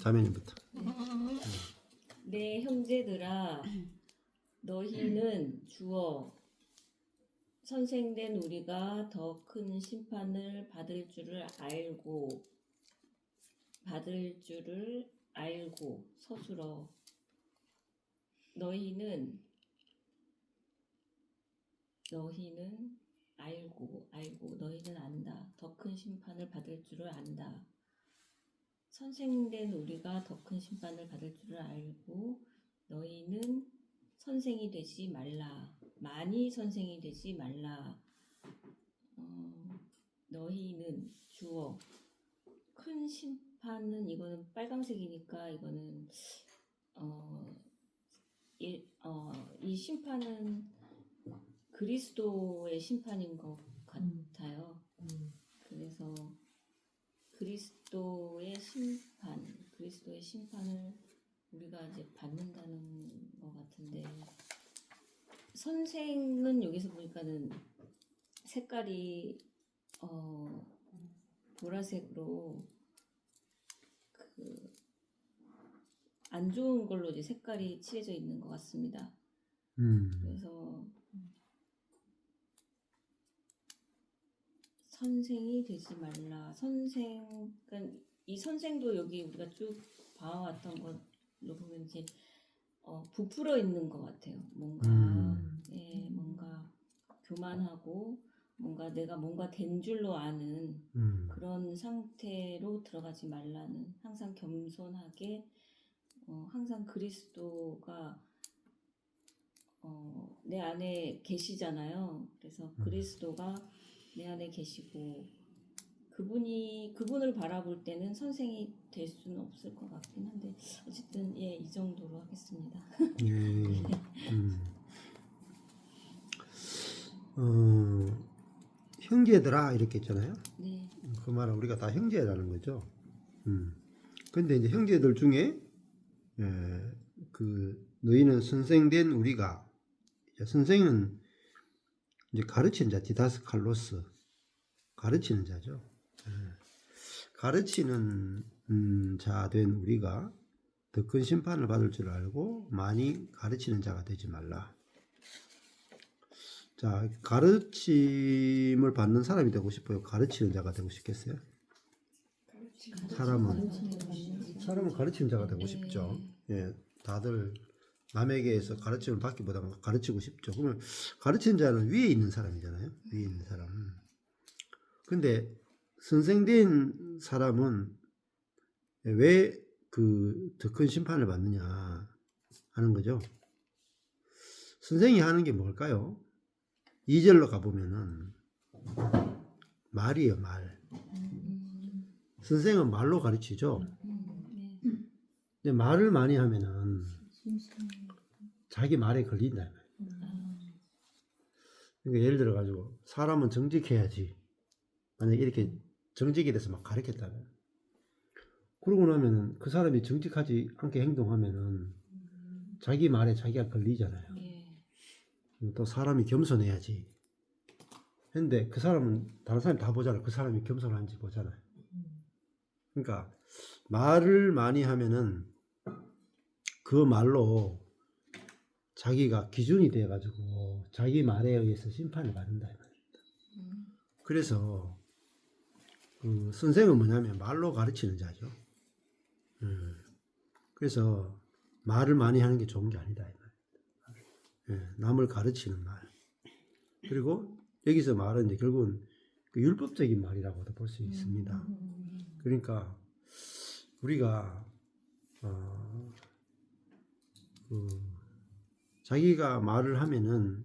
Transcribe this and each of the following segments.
자매님부터. 내 형제들아, 너희는 주어 선생된 우리가 더 큰 심판을 받을 줄을 알고 서술어. 너희는 알고 너희는 안다. 더 큰 심판을 받을 줄을 안다. 선생된 우리가 더 큰 심판을 받을 줄을 알고 너희는 선생이 되지 말라. 많이 선생이 되지 말라. 너희는 주어 큰 심판은 이거는 빨강색이니까 이거는 이 심판은 그리스도의 심판인 것 같아요. 그래서 그리스도의 심판을 우리가 이제 받는다는 것 같은데, 선생은 여기서 보니까는 색깔이 보라색으로 그 안 좋은 걸로 이제 색깔이 칠해져 있는 것 같습니다. 그래서 선생이 되지 말라. 그러니까 이 선생도 여기 우리가 쭉 봐왔던 걸로 보면 이제 부풀어 있는 것 같아요. 뭔가 뭔가 교만하고 내가 뭔가 된 줄로 아는 그런 상태로 들어가지 말라는, 항상 겸손하게 항상 그리스도가 내 안에 계시잖아요. 그래서 그리스도가 내 안에 계시고 그분을 바라볼 때는 선생이 될 수는 없을 것 같긴 한데, 어쨌든 이 정도로 하겠습니다. 형제들아 이렇게 있잖아요. 네. 그 말은 우리가 다 형제라는 거죠. 근데 이제 형제들 중에 너희는 선생된 우리가, 선생은 이제 가르치는 자, 디다스칼로스, 가르치는 자죠. 가르치는 자 된 우리가 더 큰 심판을 받을 줄 알고 많이 가르치는 자가 되지 말라. 자, 가르침을 받는 사람이 되고 싶어요? 가르치는 자가 되고 싶겠어요? 사람은 가르치는 자가 되고 싶죠. 예, 다들 남에게서 가르침을 받기보다는 가르치고 싶죠. 그러면 가르치는 자는 위에 있는 사람이잖아요. 위에 있는 사람. 근데 선생된 사람은 왜 더 큰 심판을 받느냐 하는 거죠. 선생이 하는 게 뭘까요? 2절로 가보면은 말이에요, 말. 선생은 말로 가르치죠. 근데 말을 많이 하면은 자기 말에 걸린다. 그러니까 예를 들어 가지고 사람은 정직해야지. 만약에 이렇게 정직에 대해서 막 가르쳤다면, 그러고 나면은 그 사람이 정직하지 않게 행동하면은 자기 말에 자기가 걸리잖아요. 또 사람이 겸손해야지. 근데 그 사람은 다른 사람이 다 보잖아요. 그 사람이 겸손한지 보잖아요. 그러니까 말을 많이 하면은 그 말로 자기가 기준이 돼가지고 자기 말에 의해서 심판을 받는다. 그래서 그 선생은 뭐냐면 말로 가르치는 자죠. 그래서 말을 많이 하는 게 좋은 게 아니다. 남을 가르치는 말. 그리고 여기서 말은 이제 결국은 그 율법적인 말이라고도 볼 수 있습니다. 그러니까 우리가 자기가 말을 하면은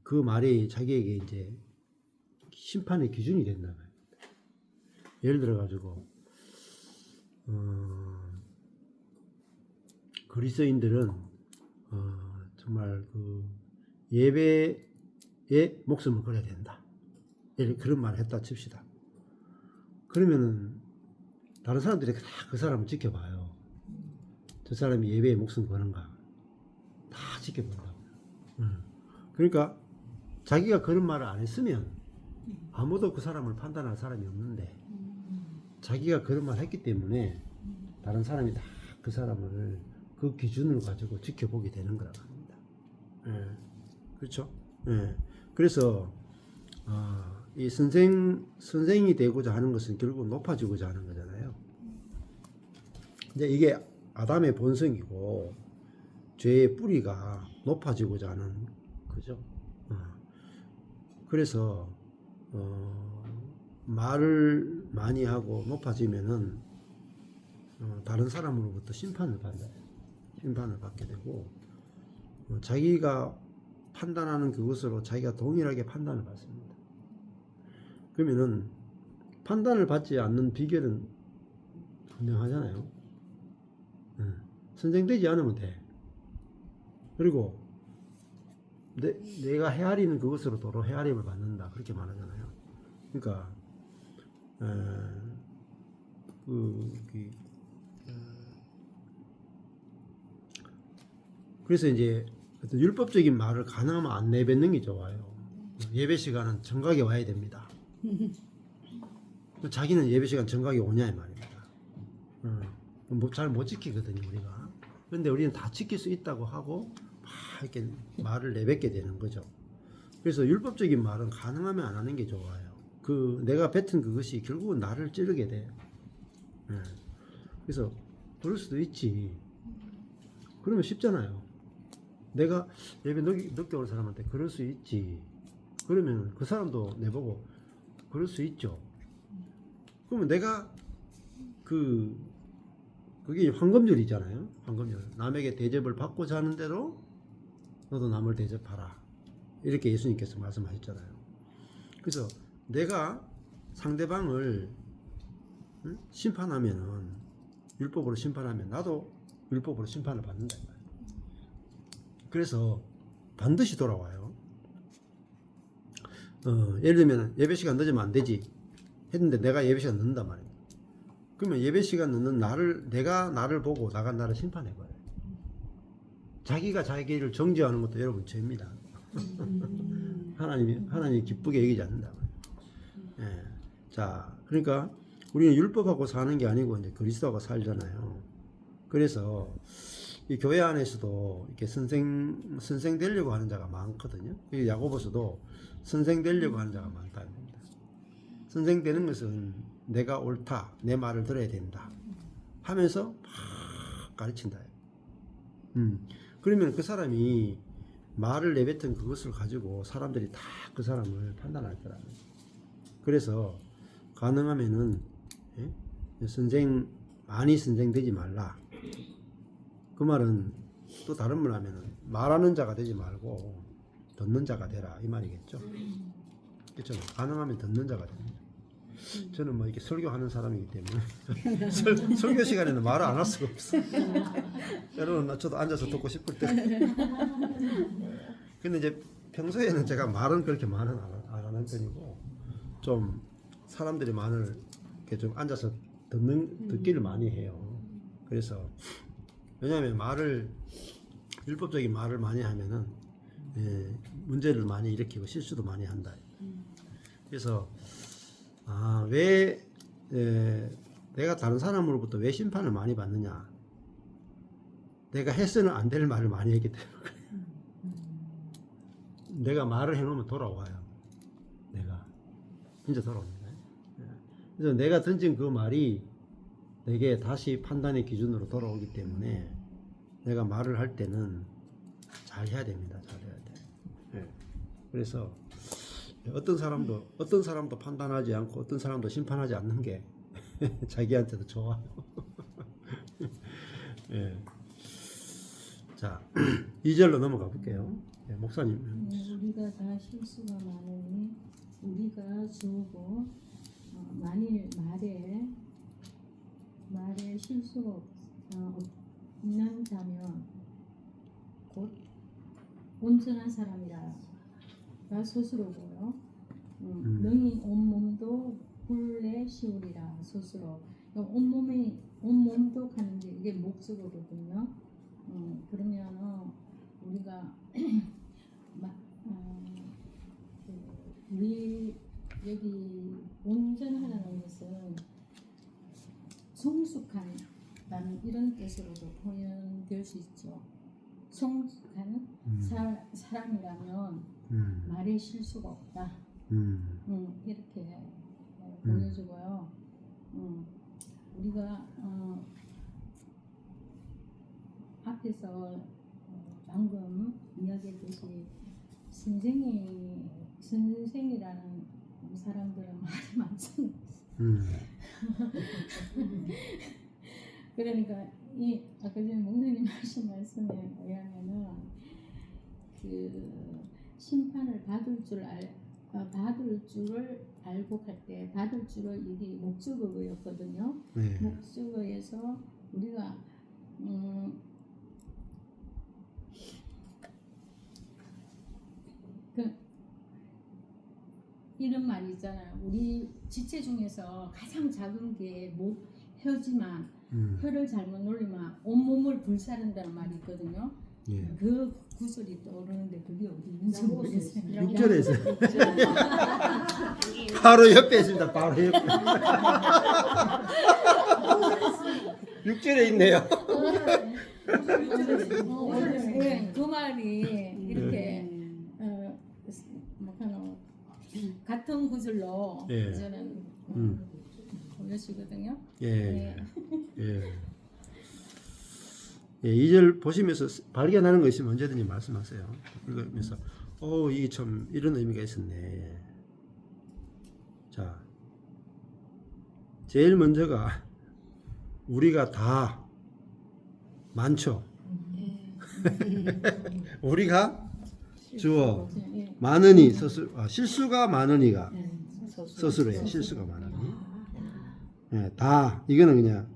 그 말이 자기에게 이제 심판의 기준이 된다. 예를 들어 가지고 그리스도인들은 정말 그 예배에 목숨을 걸어야 된다. 그런 말을 했다 칩시다. 그러면은 다른 사람들이 다 그 사람을 지켜봐요. 저 사람이 예배에 목숨 거는가 다 지켜본다고요. 그러니까 자기가 그런 말을 안 했으면 아무도 그 사람을 판단할 사람이 없는데, 자기가 그런 말 했기 때문에 다른 사람이 다 그 사람을 그 기준을 가지고 지켜보게 되는 거라고 합니다. 예. 그렇죠? 예. 그래서 이 선생이 되고자 하는 것은 결국 높아지고자 하는 거잖아요. 이제 이게 아담의 본성이고 죄의 뿌리가 높아지고자 하는 거죠. 그래서 말을 많이 하고 높아지면은 다른 사람으로부터 심판을 받게 되고 자기가 판단하는 그것으로 자기가 동일하게 판단을 받습니다. 그러면은 판단을 받지 않는 비결은 분명하잖아요. 선생되지 않으면 돼. 그리고 내가 헤아리는 그것으로 도로 헤아림을 받는다. 그렇게 말하잖아요. 그러니까 그래서 이제 어떤 율법적인 말을 가능하면 안 내뱉는 게 좋아요. 예배 시간은 정각에 와야 됩니다. 자기는 예배 시간 정각에 오냐 이 말입니다. 잘 못 지키거든요 우리가. 근데 우리는 다 지킬 수 있다고 하고 막 이렇게 말을 내뱉게 되는 거죠. 그래서 율법적인 말은 가능하면 안 하는 게 좋아요. 내가 뱉은 그것이 결국은 나를 찌르게 돼. 그래서 그럴 수도 있지. 그러면 쉽잖아요. 내가 예배 늦게 올 사람한테 그럴 수 있지. 그러면 그 사람도 내보고 그럴 수 있죠. 그러면 내가 그게 황금률이잖아요. 황금률. 남에게 대접을 받고자 하는 대로 너도 남을 대접하라. 이렇게 예수님께서 말씀하셨잖아요. 그래서 내가 상대방을 심판하면은 율법으로 심판하면 나도 율법으로 심판을 받는다. 그래서 반드시 돌아와요. 예를 들면 예배 시간 늦으면 안 되지 했는데 내가 예배 시간 늦는단 말이에요. 그러면 예배 시간 늦는 내가 나를 보고 나를 심판해버려요. 자기가 자기를 정죄하는 것도 여러분 죄입니다. 하나님이 기쁘게 여기지 않는다. 예. 자, 그러니까 우리는 율법하고 사는 게 아니고 이제 그리스도하고 살잖아요. 그래서 이 교회 안에서도 이렇게 선생 되려고 하는 자가 많거든요. 야고보서도 선생 되려고 하는 자가 많다. 선생 되는 것은 내가 옳다, 내 말을 들어야 된다 하면서 막 가르친다. 그러면 그 사람이 말을 내뱉은 그것을 가지고 사람들이 다 그 사람을 판단할 거라는 거예요. 그래서 가능하면은 많이 선생되지 말라. 그 말은 또 다른 말 하면은 말하는 자가 되지 말고 듣는 자가 되라 이 말이겠죠. 그렇죠. 가능하면 듣는 자가 됩니다. 저는 뭐 이렇게 설교하는 사람이기 때문에 설교 시간에는 말을 안 할 수가 없어. 여러분 저도 앉아서 듣고 싶을 때. 근데 이제 평소에는 제가 말은 그렇게 말은 안 하는 편이고 좀 사람들이 말을 이렇게 좀 앉아서 듣기를 많이 해요. 그래서 왜냐하면 율법적인 말을 많이 하면은 문제를 많이 일으키고 실수도 많이 한다. 그래서 왜 내가 다른 사람으로부터 왜 심판을 많이 받느냐? 내가 해서는 안 될 말을 많이 했기 때문에. 내가 말을 해놓으면 돌아와요. 내가 진짜 돌아옵니다. 그래서 내가 던진 그 말이 내게 다시 판단의 기준으로 돌아오기 때문에 내가 말을 할 때는 잘 해야 됩니다. 잘 해야 돼. 그래서 어떤 사람도 판단하지 않고 어떤 사람도 심판하지 않는 게 자기한테도 좋아요. 예. 자, 2절로 넘어가 볼게요. 목사님. 우리가 다 실수가 많으니 우리가 주고 만일 말에 실수가 없는 자면 곧 온전한 사람이라 스스로고요. 너희 온몸도 불에 씌우리라 스스로. 온몸도 가는데 이게 목적어거든요. 그러면 우리가 우리 여기 온전하다는 것은 성숙한다는 이런 뜻으로도 표현될 수 있죠. 성숙한 사람이라면 말에 실수가 없다. 이렇게 보여주고요. 우리가 앞에서 방금 이야기했듯이 선생이라는 사람들은 말이 많잖아요. 그러니까 이 아까 전에 목사님 하신 말씀에 의하면은 그 심판을 받을 줄을 알고 갈 때 받을 줄을 이게 목적어였거든요. 네. 목적어에서 우리가 이런 말이 있잖아요. 우리 지체 중에서 가장 작은 게 혀지만 혀를 잘못 놀리면 온몸을 불사른다는 말이 있거든요. 예. 그 구절이 떠오르는데 그게 어디 있는지 모르겠어요. 6절에 있어요. 바로 옆에 있습니다. 바로 옆에. 6절에 있네요. 네, 그 말이 이렇게 같은 구절로 예. 저는 보여지거든요. 예. 예. 예, 2절 보시면서 발견하는 거 있으면 언제든지 말씀하세요. 읽으면서 이게 참 이런 의미가 있었네. 자, 제일 먼저가 우리가 다 많죠. 우리가 주어 많으니 실수가 많으니가 서술어예요. 실수가 많으니. 예, 다 이거는 그냥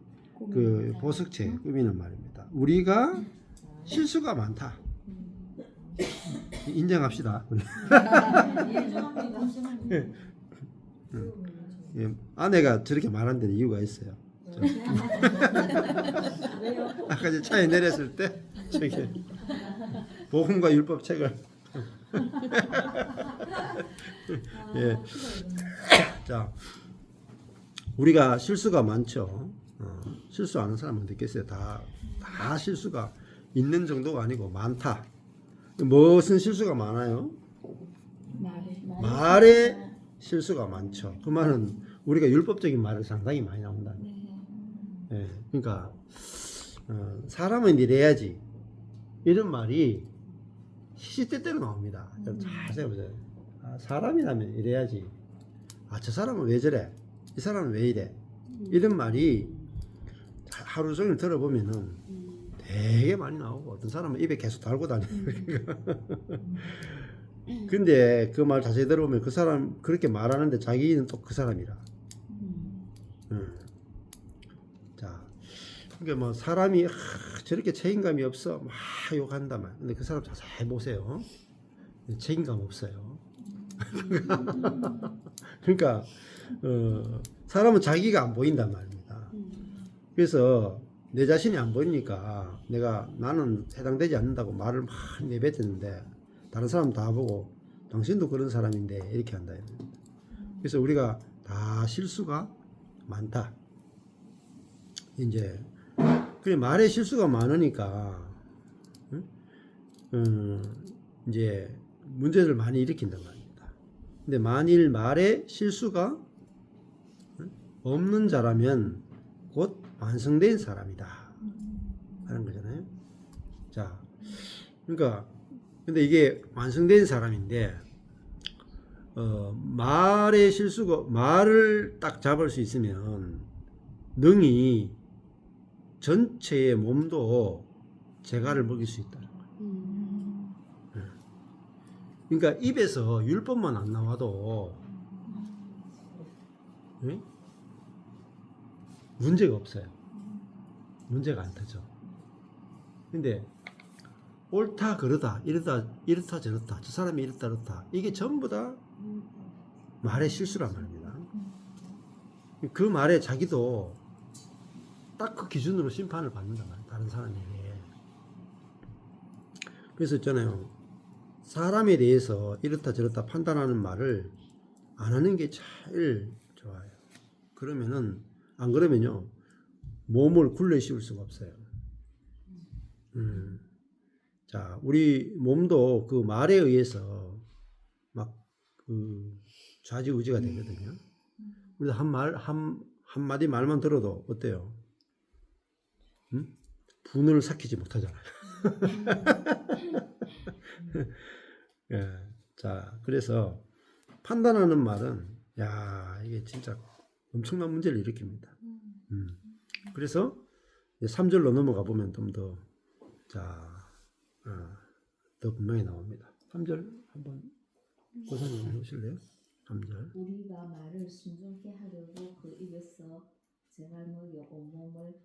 그 보석체 꾸미는 말입니다. 우리가 실수가 많다. 인정합시다. 예, 아내가 저렇게 말한 데는 이유가 있어요. 아까 저 차에 내렸을 때 저기 복음과 율법 책을 예. 자, 우리가 실수가 많죠. 실수하는 사람은 어디 있겠어요? 다 실수가 있는 정도가 아니고 많다. 무슨 실수가 많아요? 말에 실수가 많죠. 그 말은 우리가 율법적인 말을 상당히 많이 나온다. 예, 그러니까 사람은 이래야지 이런 말이 시시때때로 나옵니다. 잘 생각해보세요. 사람이라면 이래야지. 저 사람은 왜 저래? 이 사람은 왜 이래? 이런 말이 하루 종일 들어보면은 되게 많이 나오고 어떤 사람은 입에 계속 달고 다니고. 근데 그 말 자세히 들어보면 그 사람 그렇게 말하는데 자기는 또 그 사람이라. 자, 그러니까 뭐 사람이 저렇게 책임감이 없어 막 욕한다 말. 근데 그 사람 자세히 보세요. 책임감 없어요. 그러니까 사람은 자기가 안 보인단 말입니다. 그래서 내 자신이 안 보이니까 나는 해당되지 않는다고 말을 막 내뱉었는데 다른 사람 다 보고 당신도 그런 사람인데 이렇게 한다. 그래서 우리가 다 실수가 많다. 이제 그래 말에 실수가 많으니까 이제 문제를 많이 일으킨단 말입니다. 근데 만일 말에 실수가 없는 자라면 곧 완성된 사람이다 하는 거잖아요. 자, 그러니까 근데 이게 완성된 사람인데 말의 실수가 말을 딱 잡을 수 있으면 능히 전체의 몸도 재갈을 먹일 수 있다는 거예요. 그러니까 입에서 율법만 안 나와도 네? 문제가 없어요. 문제가 안 터져. 근데 옳다 그러다 이렇다 저렇다 저 사람이 이렇다 저렇다 이게 전부 다 말의 실수란 말입니다. 그 말에 자기도 딱 그 기준으로 심판을 받는단 말이에요. 다른 사람에게. 그래서 있잖아요. 사람에 대해서 이렇다 저렇다 판단하는 말을 안 하는 게 제일 좋아요. 그러면은 안 그러면요 몸을 굴려 씌울 수가 없어요. 자, 우리 몸도 그 말에 의해서 막 그 좌지우지가 되거든요. 우리도 한마디 말만 들어도 어때요? 분을 삭히지 못하잖아요. 예, 자, 그래서 판단하는 말은, 야, 이게 진짜 엄청난 문제를 일으킵니다. 그래서 3절로 넘어가 보면 좀 더, 자, 더 분명히 나옵니다. 3절 한번 고사님 해보실래요? 3절. 우리가 말을 순종케 하려고 그 입에서 재갈 먹여 온몸을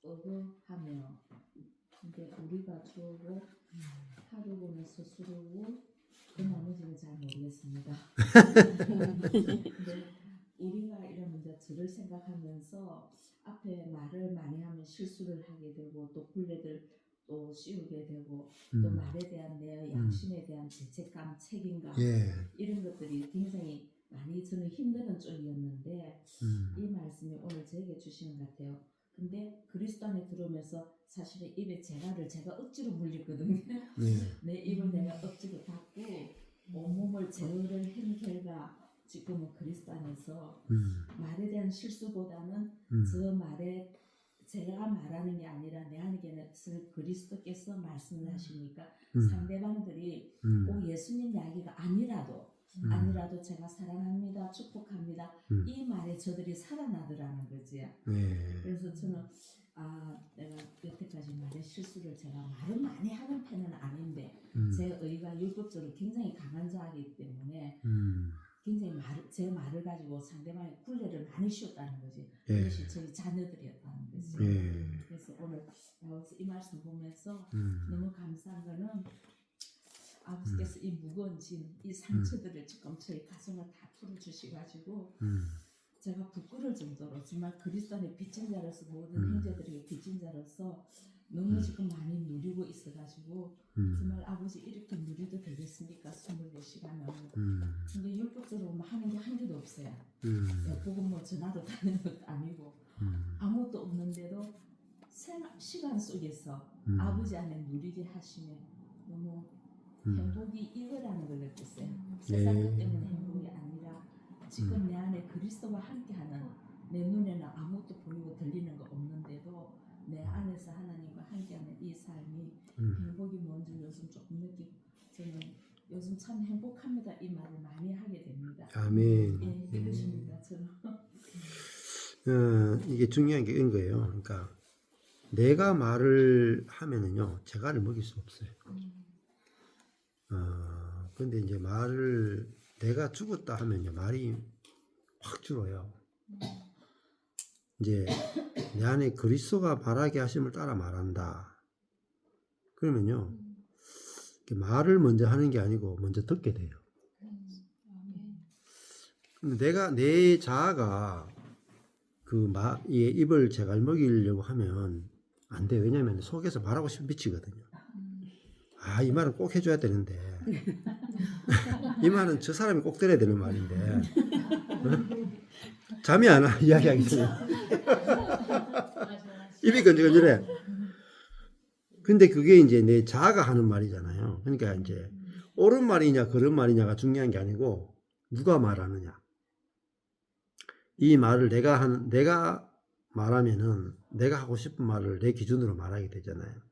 어거하며 근데 우리가 주고 하루고는 스스로고 그 나머지는 잘 모르겠습니다. 근데 우리가 이런 이제 저를 생각하면서 앞에 말을 많이 하면 실수를 하게 되고 또 굴레들 또 씌우게 되고 또 말에 대한 내 양심에 대한 죄책감, 책임감 예. 이런 것들이 굉장히 많이 저는 힘드는 쪽이었는데 이 말씀이 오늘 저에게 주시는 것 같아요. 근데 그리스도 안에 들어오면서 사실은 입에 재갈을 제가 억지로 물리거든요. 네. 내 입을 내가 억지로 닫고 온몸을 제어를 한 결과 지금은 그리스도 안에서 말에 대한 실수보다는 저 말에 제가 말하는 게 아니라 내 안에서 그리스도께서 말씀을 하시니까 상대방들이 꼭 예수님 이야기가 아니라도 제가 사랑합니다, 축복합니다 이 말에 저들이 살아나더라는 거지. 네. 그래서 저는 내가 여태까지 말에 실수를 제가 말은 많이 하는 편은 아닌데 제 의가 율법적으로 굉장히 강한 자이기 때문에 굉장히 제 말을 가지고 상대방의 굴레를 많이 씌웠다는 거지. 예. 그것이 저희 자녀들이었다는 거지. 예. 그래서 오늘 이 말씀 보면서 너무 감사한 거는 아버지께서 이 무거운 짐, 이 상처들을 지금 저희 가슴을 다 풀어주시가지고 제가 부끄러울 정도로 정말 그리스도 안에 빚진 자로서 모든 형제들에게 빚진 자로서 너무 지금 많이 누리고 있어가지고 정말 아버지 이렇게 누리도 되겠습니까? 24시간을. 근데 율법적으로 뭐 하는 게 한 개도 없어요. 복음 뭐 전화도 다니는 것도 아니고 아무것도 없는데도 시간 속에서 아버지 안에 누리게 하시면 너무 행복이 이거라는 걸 느꼈어요. 세상 것 때문에 행복이 아니라 지금 내 안에 그리스도와 함께하는 내 눈에는 아무것도 보이고 들리는 거 없는데도 내 안에서 하나님과 함께하는 이 삶이 행복이 뭔지 요즘 조금 느끼고 저는 요즘 참 행복합니다. 이 말을 많이 하게 됩니다. 아멘. 예, 이것입니다. 저는. 이게 중요한 게 이런 거예요. 그러니까 내가 말을 하면은요, 재갈을 먹일 수 없어요. 근데 이제 말을 내가 죽었다 하면요, 말이 확 줄어요. 이제 내 안에 그리스도가 말하게 하심을 따라 말한다. 그러면요, 말을 먼저 하는 게 아니고 먼저 듣게 돼요. 근데 내 자아가 이 입을 재갈 먹이려고 하면 안 돼. 왜냐면 속에서 말하고 싶은 미치거든요. 이 말은 꼭 해줘야 되는데 이 말은 저 사람이 꼭 들어야 되는 말인데 잠이 안 와. 이야기하기 전에 입이 건질건질해. 근데 그게 이제 내 자아가 하는 말이잖아요. 그러니까 이제 옳은 말이냐 그런 말이냐가 중요한 게 아니고 누가 말하느냐. 이 말을 내가 말하면은 내가 하고 싶은 말을 내 기준으로 말하게 되잖아요.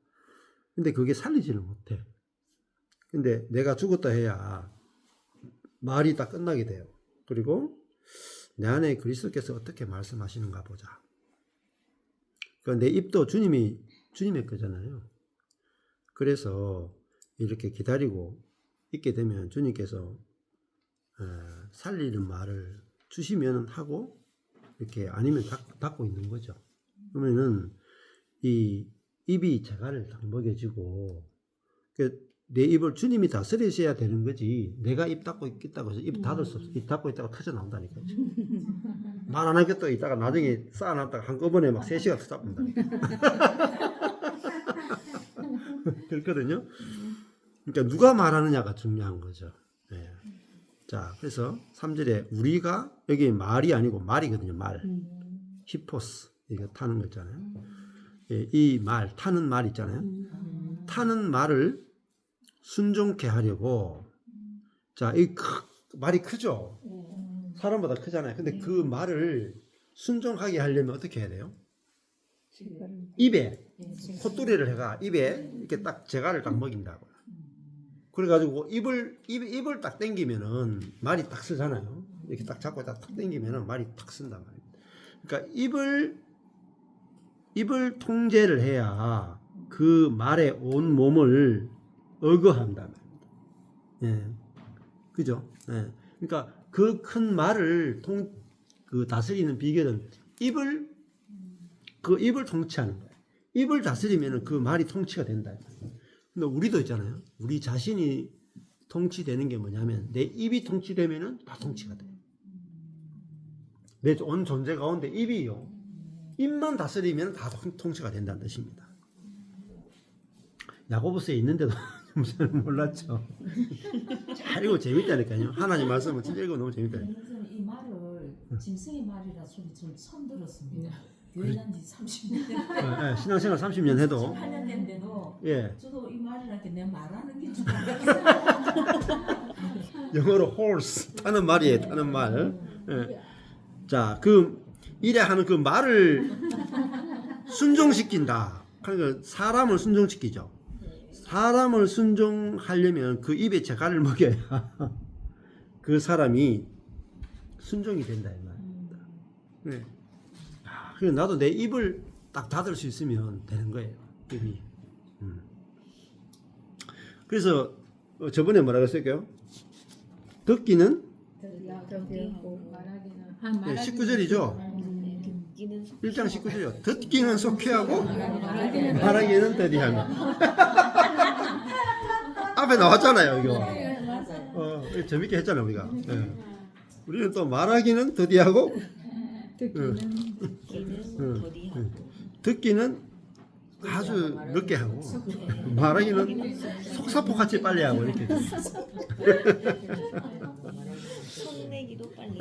근데 그게 살리지를 못해. 근데 내가 죽었다 해야 말이 딱 끝나게 돼요. 그리고 내 안에 그리스도께서 어떻게 말씀하시는가 보자. 그러니까 내 입도 주님의 거잖아요. 그래서 이렇게 기다리고 있게 되면 주님께서 살리는 말을 주시면 하고 이렇게 아니면 닫고 있는 거죠. 그러면은 이 입이 재갈을 딱 먹여지고 내 입을 주님이 다스리셔야 되는 거지. 내가 입 닫고 있다고 해서 입 닫을 수 없어. 입 닫고 있다가 터져 나온다니까요. 말 안 하겠다 있다가 나중에 쌓아놨다가 한꺼번에 막 3시간 잡는다. 그렇거든요. 그러니까 누가 말하느냐가 중요한 거죠. 네. 자, 그래서 3절에 우리가 여기 말이 아니고 말이거든요. 말. 히포스. 이거 타는 거 있잖아요. 예, 이 말, 타는 말 있잖아요. 타는 말을 순종케 하려고, 자, 말이 크죠? 사람보다 크잖아요. 근데 그 말을 순종하게 하려면 어떻게 해야 돼요? 입에 콧소리를 해가 입에 이렇게 딱 재갈을 딱 먹인다고. 그래가지고 입을 딱 당기면은 말이 딱 쓰잖아요. 이렇게 딱 잡고 딱 당기면은 말이 딱 쓴단 말이에요. 그러니까 입을 통제를 해야 그 말에 온 몸을 어거한다는 겁니다. 예, 그죠? 예, 그러니까 그 큰 말을 다스리는 비결은 그 입을 통치하는 거예요. 입을 다스리면은 그 말이 통치가 된다. 근데 우리도 있잖아요. 우리 자신이 통치되는 게 뭐냐면 내 입이 통치되면은 다 통치가 돼요. 내 온 존재 가운데 입이요. 입만 다스리면 다 통치가 된다는 뜻입니다. 야고보서에 있는데도 잘 몰랐죠. 잘 읽고 재밌다니까요. 하나님 말씀은 진짜 읽으면 너무 재밌다. 저는 이 말을 짐승의 말이라 소리 좀 처음 들었습니다. 교회난 지 30년 됐는데 신앙생활 30년 해도 18년 됐는데도 예, 저도 이 말이라는 게 내가 말하는 게 좀 알겠어요. 영어로 horse 타는 말이에요. 타는 말. 예. 자, 이래 하는 그 말을 순종시킨다. 그러니까 사람을 순종시키죠. 사람을 순종하려면 그 입에 재갈을 먹여야 그 사람이 순종이 된다 이 말입니다. 네. 그래서 나도 내 입을 딱 닫을 수 있으면 되는 거예요. 입이. 그래서 저번에 뭐라고 했을까요? 듣기는 말하기는 19절이죠. 듣기는 1장 19절이요. 듣기는 속히하고 말하기는 더디하며. 앞에 나왔잖아요, 이거. 맞아요. 재밌게 했잖아요, 우리가. 예. 우리는 또 말하기는 더디하고 듣기는 더디하고 듣기는 아주 늦게 하고 말하기는 속사포같이 빨리 하고 이렇게. 성내기도 빨리.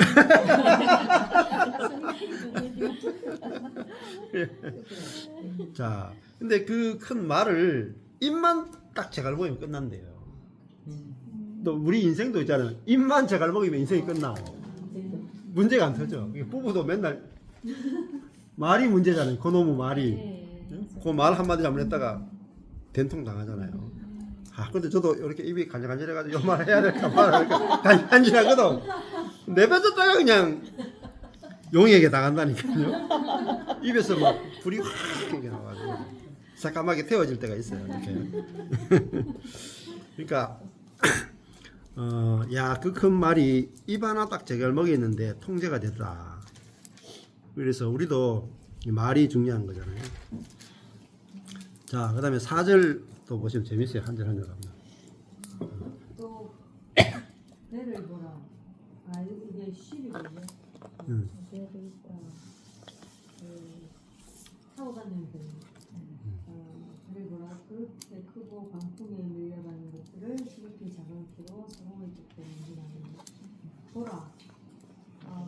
자, 근데 그 큰 말을 입만 딱 제갈 먹이면 끝난대요. 또 우리 인생도 있잖아요. 입만 제갈 먹이면 인생이 끝나고 문제가 안 터져. 부부도 맨날 말이 문제잖아요. 그놈의 말이. 그 말 한마디 잘못했다가 된통 당하잖아요. 근데 저도 이렇게 입이 간질간질해가지고 이 말 해야 될까 말할까 간질간질하거든. 내뱉었다가 그냥 용에게 당한다니까요. 입에서 막 불이 확 이렇게 나와가지고 새까맣게 태워질 때가 있어요. 이렇게. 그러니까 야, 그 큰 말이 입 하나 딱 제갈 먹였는데 통제가 됐다. 그래서 우리도 이 말이 중요한 거잖아요. 자, 그 다음에 4절 또 보시면 재밌어요. 한 절 한 절 가면. 또 배를 보라. 이게 10이거든요. 배를 있다. 타고 가는 배. 배를 보라. 그렇게 크고 광풍에 밀려가는 것들을 지극히 작은 키로 소금을 뜯고 운전하는 보라.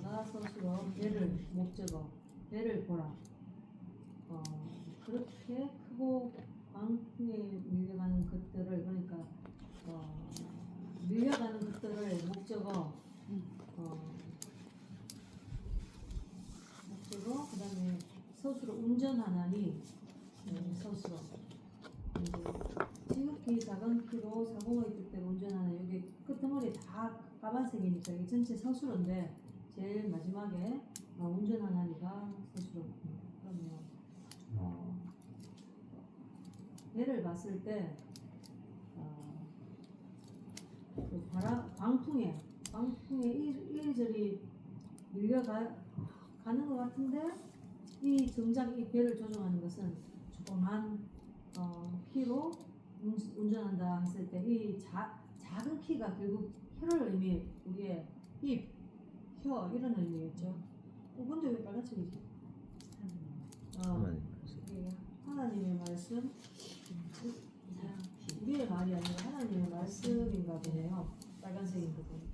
나 스스로 배를 목적어 배를 보라. 그렇게 크고 광풍에 밀려가는 것들을 그러니까 밀려가는 것들을 목적어 그다음에 스스로 운전하나니 스스로 지극히 작은 키로 사공의 뜻대로 운전하는 여기 끝머리 다 까만색이니까 이게 전체 서술어인데 제일 마지막에 운전하나니가 스스로 그러면 배를 봤을 때 그 광풍에 이리저리 밀려가는 것 같은데 이 정작 이 배를 조종하는 것은 조그만 키로 운전한다 했을 때 이 작은 키가 결국 혀를 의미해. 우리의 입, 혀 이런 의미겠죠. 근데 왜 빨간색이지? 하나님의 말씀. 우리의 말이 아니라 하나님의 말씀인가 보네요. 빨간색인 거 보니까.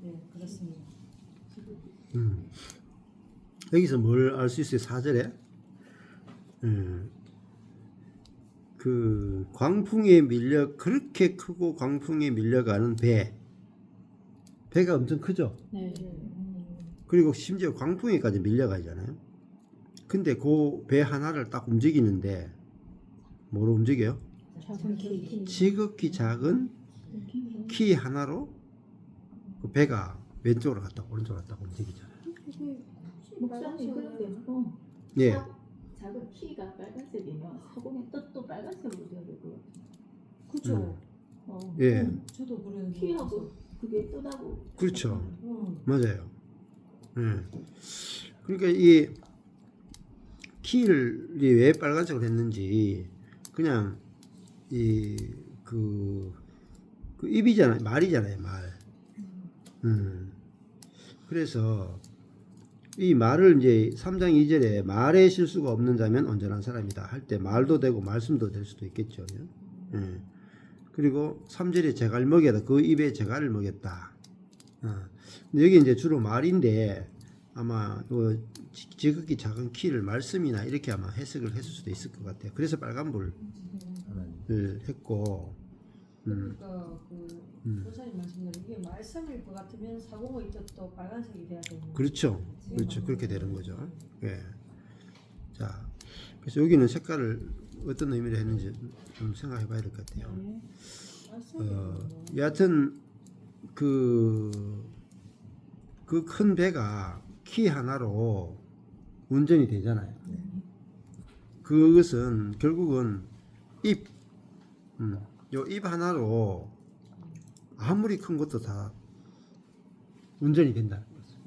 네, 그렇습니다. 여기서 뭘 알 수 있어요? 4절에 그 광풍에 밀려 그렇게 크고 광풍에 밀려가는 배가 엄청 크죠. 네. 그리고 심지어 광풍에까지 밀려가잖아요. 근데 그 배 하나를 딱 움직이는데 뭐로 움직여요? 작은 키. 지극히 작은 키 하나로 그 배가 왼쪽으로 갔다 오른쪽으로 갔다 움직이잖아요. 목사님 그런데 예. 작은 키가 빨간색이면 사공의 뜻도 빨간색으로 돼야 될 것 같아요. 그죠. 예. 저도 그런 거 키하고 그게 뜻하고 그렇죠. 응. 맞아요. 예. 그러니까 이 키를 왜 빨간색으로 했는지 그냥 그 입이잖아요. 말이잖아요. 말. 그래서 이 말을 이제 3장 2절에 말에 실수가 없는 자면 온전한 사람이다 할 때 말도 되고 말씀도 될 수도 있겠죠. 예. 그리고 3절에 재갈 먹였다. 그 입에 재갈을 먹였다. 근데 여기 이제 주로 말인데 아마 지극히 작은 키를 말씀이나 이렇게 아마 해석을 했을 수도 있을 것 같아요. 그래서 빨간불을 했고 그러니까 교사님 말씀대로 이게 말씀일 것 같으면 사공의 뜻도 빨간색이 돼야 되는 거죠. 그렇죠. 그렇죠. 그렇게 되는 거죠. 예. 자, 그래서 여기는 색깔을 어떤 의미로 했는지 좀 생각해 봐야 될 것 같아요. 여하튼 그 큰 배가 키 하나로 운전이 되잖아요. 그것은 결국은 요 입 하나로 아무리 큰 것도 다 운전이 된다는 거죠.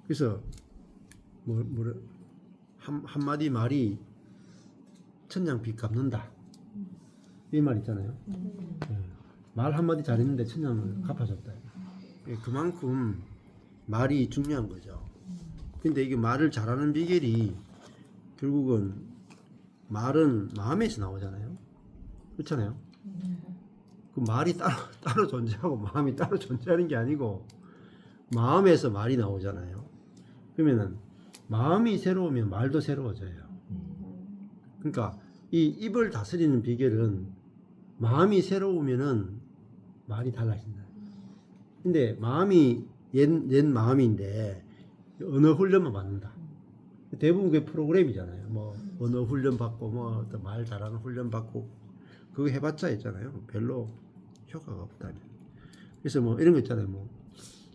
그래서 한마디 말이 천냥 빚 갚는다 이 말 있잖아요. 말 한마디 잘했는데 천냥을 갚아줬다. 그만큼 말이 중요한 거죠. 근데 이게 말을 잘하는 비결이 결국은 말은 마음에서 나오잖아요. 그렇잖아요. 그 말이 따로 존재하고 마음이 따로 존재하는 게 아니고 마음에서 말이 나오잖아요. 그러면은 마음이 새로우면 말도 새로워져요. 그러니까 이 입을 다스리는 비결은 마음이 새로우면은 말이 달라진다. 근데 마음이 옛 마음인데 언어 훈련만 받는다. 대부분 그게 프로그램이잖아요. 뭐 언어 훈련 받고 뭐 말 잘하는 훈련 받고 그거 해봤자 있잖아요. 별로 효과가 없다면. 그래서 뭐 이런 거 있잖아요. 뭐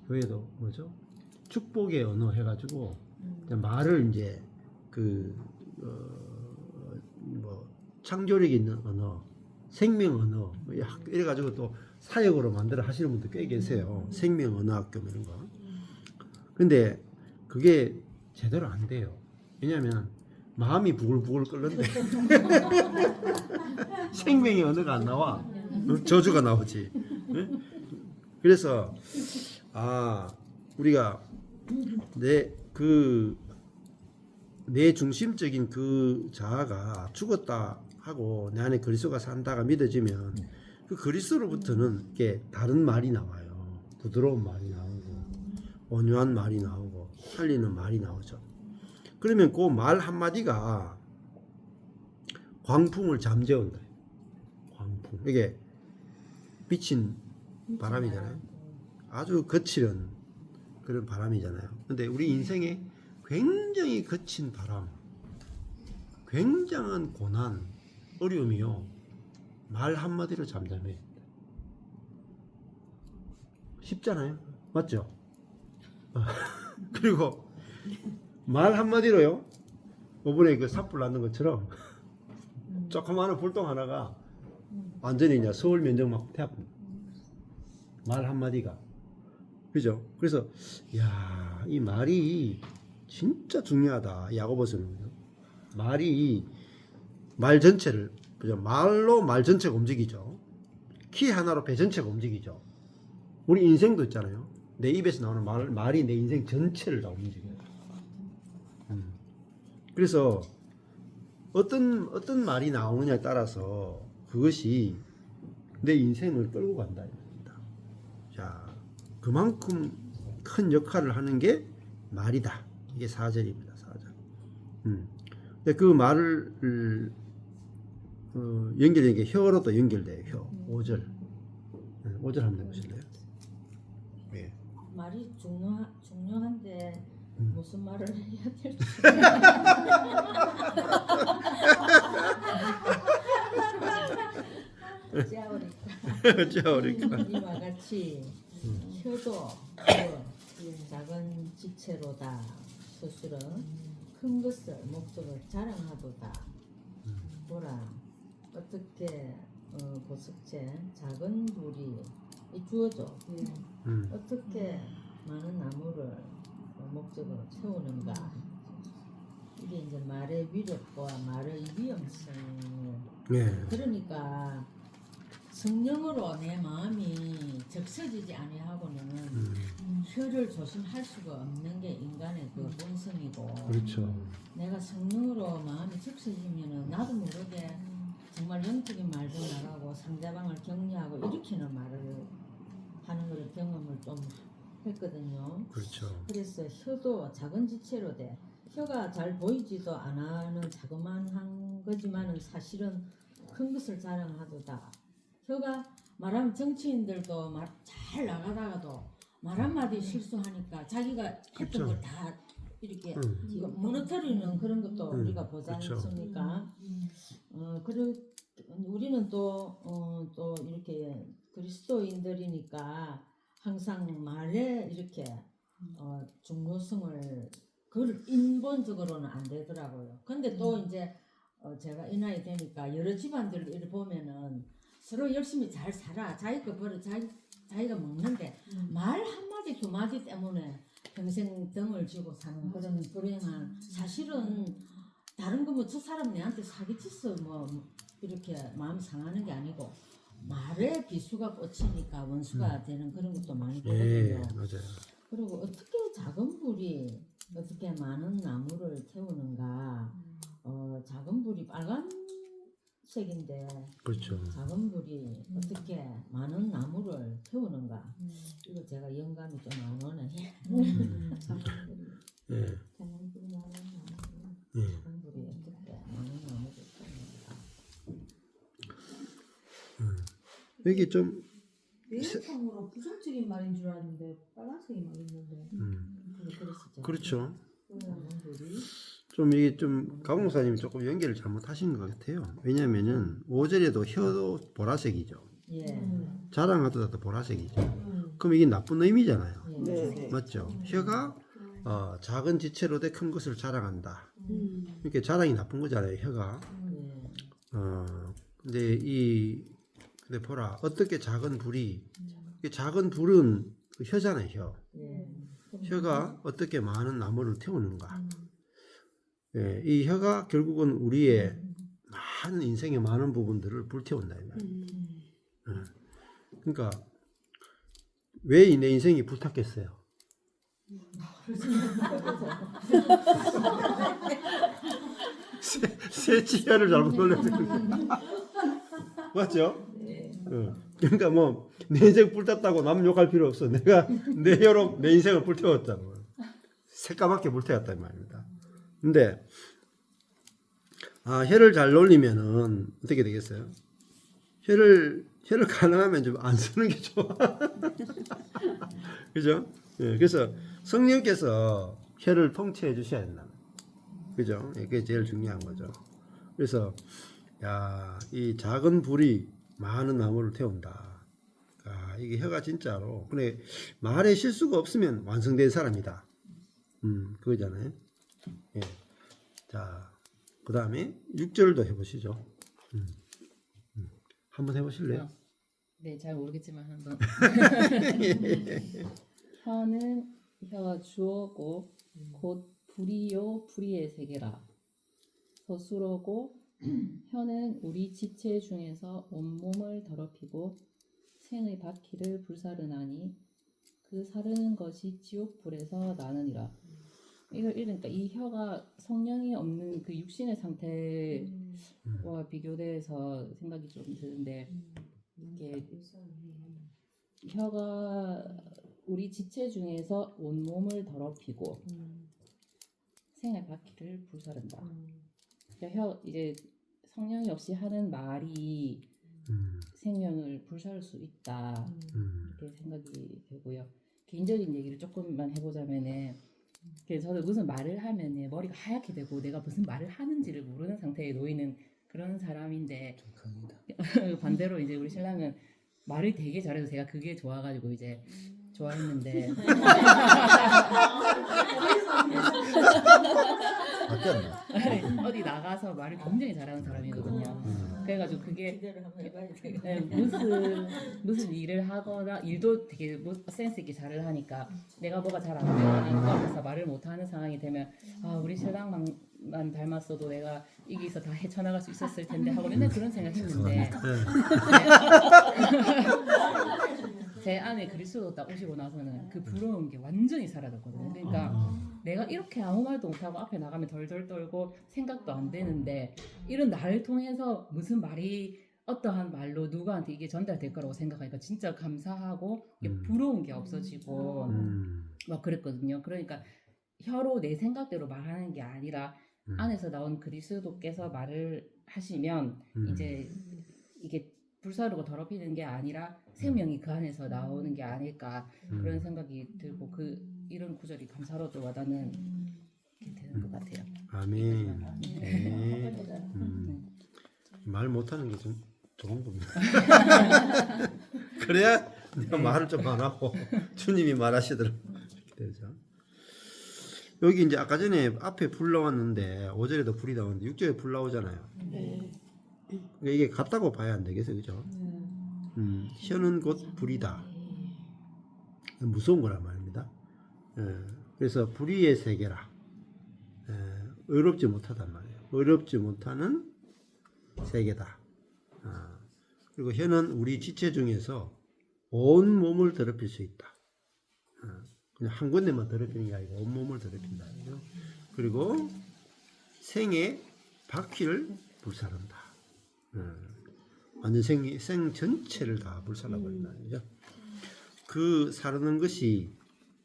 교회도 뭐죠? 축복의 언어 해가지고 말을 이제 뭐 창조력 있는 언어, 생명 언어 이래가지고 또 사역으로 만들어 하시는 분도 꽤 계세요. 생명 언어 학교 이런 거. 근데 그게 제대로 안 돼요. 왜냐하면 마음이 부글부글 끓는데 생명의 언어가 안 나와. 저주가 나오지. 그래서 우리가 내 중심적인 그 자아가 죽었다 하고 내 안에 그리스도가 산다가 믿어지면 그 그리스도로부터는 이게 다른 말이 나와요. 부드러운 말이 나오고 온유한 말이 나오고 살리는 말이 나오죠. 그러면 그 말 한마디가 광풍을 잠재운다. 광풍. 이게 비친 바람이잖아요. 아주 거칠은 그런 바람이잖아요. 근데 우리 인생에 굉장히 거친 바람, 굉장한 고난, 어려움이요. 말 한마디로 잠잠해. 쉽잖아요. 맞죠? 그리고 말 한마디로요. 이번에 그 산불 났는 것처럼 조그마한 불똥 하나가 완전히 그냥 서울 면적 막 태아픕니다. 말 한마디가. 그죠? 그래서 이 말이 진짜 중요하다. 야고보서는 말이 말 전체를, 그죠? 말로 말 전체가 움직이죠. 키 하나로 배 전체가 움직이죠. 우리 인생도 있잖아요. 내 입에서 나오는 말이 내 인생 전체를 다 움직여요. 그래서 어떤 말이 나오느냐에 따라서 그것이 내 인생을 끌고 간다. 자, 그만큼 큰 역할을 하는 게 말이다. 이게 4절입니다. 4절. 근데 그 말을 연결된 게 혀로도 연결돼요. 혀. 5절. 5절 한번 해보실래요? 예. 말이 중요한데 무슨 말을 해야 될지. 짜오리까. 이와 같이 혀도 작은 지체로다. 서술은 큰 것을 목적을 자랑하도다. 보라 어떻게 보석체 작은 불이 이 주어져. 어떻게 많은 나무를 목적으로 채우는가. 이게 이제 말의 위력과 말의 위험성을. 네. 그러니까 성령으로 내 마음이 적셔지지 아니하고는 혀를 조심할 수가 없는 게 인간의 그 본성이고. 그렇죠. 내가 성령으로 마음이 적셔지면은 나도 모르게 정말 영적인 말도 나가고 상대방을 격려하고 일으키는 말을 하는 걸 경험을 좀 했거든요. 그렇죠. 그래서 혀도 작은 지체로 돼. 혀가 잘 보이지도 않아는 자그마한 거지만은 사실은 큰 것을 자랑하도다. 혀가 말하면 정치인들도 말 잘 나가다가도 말 한마디 실수하니까 자기가 했던 그렇죠. 걸 다 이렇게 이거 무너뜨리는 그런 것도 우리가 보지 그렇죠. 않습니까? 그리고 우리는 또 이렇게 그리스도인들이니까 항상 말에 이렇게 중요성을 그걸 인본적으로는 안 되더라고요. 근데 또 이제 제가 이 나이 되니까 여러 집안들을 이렇게 보면은 서로 열심히 잘 살아. 자기 거 벌어 자기가 먹는데 말 한마디 두 마디 때문에 평생 등을 쥐고 사는 그런 불행한. 사실은 다른 거 뭐 저 사람 내한테 사기쳤어 뭐 이렇게 마음 상하는 게 아니고 말에 비수가 꽂히니까 원수가 되는 그런 것도 많이 예, 보거든요. 맞아요. 그리고 어떻게 작은 불이 어떻게 많은 나무를 태우는가. 작은 불이 빨간색인데 그렇죠. 작은 불이 어떻게 많은 나무를 태우는가. 이거 제가 영감이 좀 안 오네. 작은 불이 예. 작은 불이 많은 나무. 예. 작은 불이 어떻게 많은 나무를 태우는가. 여기 좀 내용상으로 부정적인 말인 줄 알았는데 빨간색이 막 있는데. 그랬었죠. 그렇죠. 작은 불이 좀 이게 좀 가공사님이 조금 연결을 잘못하신 것 같아요. 왜냐면은 5절에도 혀도 보라색이죠. 예. 자랑하다도 보라색이죠. 그럼 이게 나쁜 의미잖아요. 예. 맞죠? 혀가 작은 지체로 돼 큰 것을 자랑한다. 이렇게 자랑이 나쁜 거잖아요. 혀가. 예. 근데 보라 어떻게 작은 불이 이 작은 불은 그 혀잖아요. 혀. 예. 혀가 어떻게 많은 나무를 태우는가. 예, 이 혀가 결국은 우리의 많은 인생의 많은 부분들을 불태운다 이 말이에요. 그러니까 왜 내 인생이 불탔겠어요? 새치혈을 잘못 돌려서 맞죠? 그러니까 뭐 내 인생 불탔다고 남 욕할 필요 없어. 내가 내 혀로 내 인생을 불태웠다고. 새까맣게 불태웠단 말입니다. 근데 혀를 잘 놀리면은 어떻게 되겠어요? 혀를 가능하면 좀 안 쓰는 게 좋아. 그죠? 예, 그래서 성령께서 혀를 통치해 주셔야 된다. 그죠? 예, 그게 제일 중요한 거죠. 그래서 이 작은 불이 많은 나무를 태운다. 이게 혀가 진짜로. 근데 말에 실수가 없으면 완성된 사람이다. 그거잖아요. 예. 자, 그 다음에 6절도 해보시죠. 한번 해보실래요? 네, 잘 모르겠지만 한번. 혀는 혀 주어고 곧 불이요 불이의 세계라. 서술어고 혀는 우리 지체 중에서 온몸을 더럽히고 생의 바퀴를 불사르나니 그 사르는 것이 지옥 불에서 나느니라. 이걸 읽으니까 이 혀가 성령이 없는 그 육신의 상태와 비교돼서 생각이 좀 드는데 이게 혀가 우리 지체 중에서 온몸을 더럽히고 생의 바퀴를 불사른다. 그러니까 이제 성령이 없이 하는 말이 생명을 불사를 수 있다. 이렇게 생각이 되고요. 개인적인 얘기를 조금만 해보자면은, 저는 무슨 말을 하면은 머리가 하얗게 되고 내가 무슨 말을 하는지를 모르는 상태에 놓이는 그런 사람인데, 반대로 이제 우리 신랑은 말을 되게 잘해서 제가 그게 좋아가지고 이제 좋아했는데 맞잖아. 어디 나가서 말을 굉장히 잘하는 사람이거든요. 그래가지고 그게 기대를 한번 해봐야 돼. 네, 무슨 일을 하거나 일도 되게 센스 있게 잘을 하니까 내가 뭐가 잘 안 되거나 그래서 말을 못하는 상황이 되면 아 우리 신랑만 닮았어도 내가 여기서 다 헤쳐나갈 수 있었을 텐데 하고 맨날 그런 생각했는데 제 안에 그리스도 딱 오시고 나서는 그 부러운 게 완전히 사라졌거든요. 그러니까 내가 이렇게 아무 말도 못하고 앞에 나가면 덜덜 떨고 생각도 안 되는데 이런 나를 통해서 무슨 말이 어떠한 말로 누구한테 이게 전달될 거라고 생각하니까 진짜 감사하고 이게 부러운 게 없어지고 막 그랬거든요. 그러니까 혀로 내 생각대로 말하는 게 아니라 안에서 나온 그리스도께서 말을 하시면 이제 이게 불사르고 더럽히는 게 아니라 생명이 그 안에서 나오는 게 아닐까 그런 생각이 들고 이런 구절이 감사로도 와닿는 게 되는 것 같아요. 아멘. 네. 말 못하는 게 좀 좋은 겁니다. 그래야 내가 말을 좀 안 하고 주님이 말하시도록 이렇게 되죠. 여기 이제 아까 전에 앞에 불 나왔는데 5절에도 불이 나오는데 6절에 불 나오잖아요. 그러니까 이게 같다고 봐야 안 되겠어요, 그죠? 혀는 곧 불이다. 무서운 거란 말입니다. 그래서 불의의 세계라. 의롭지 못하단 말이에요. 의롭지 못하는 세계다. 그리고 혀는 우리 지체 중에서 온 몸을 더럽힐 수 있다. 그냥 한 군데만 더럽히는 게 아니고 온 몸을 더럽힌다. 그리고 생의 바퀴를 불사른다. 완전 생 전체를 다 불살라버린다. 그 사르는 것이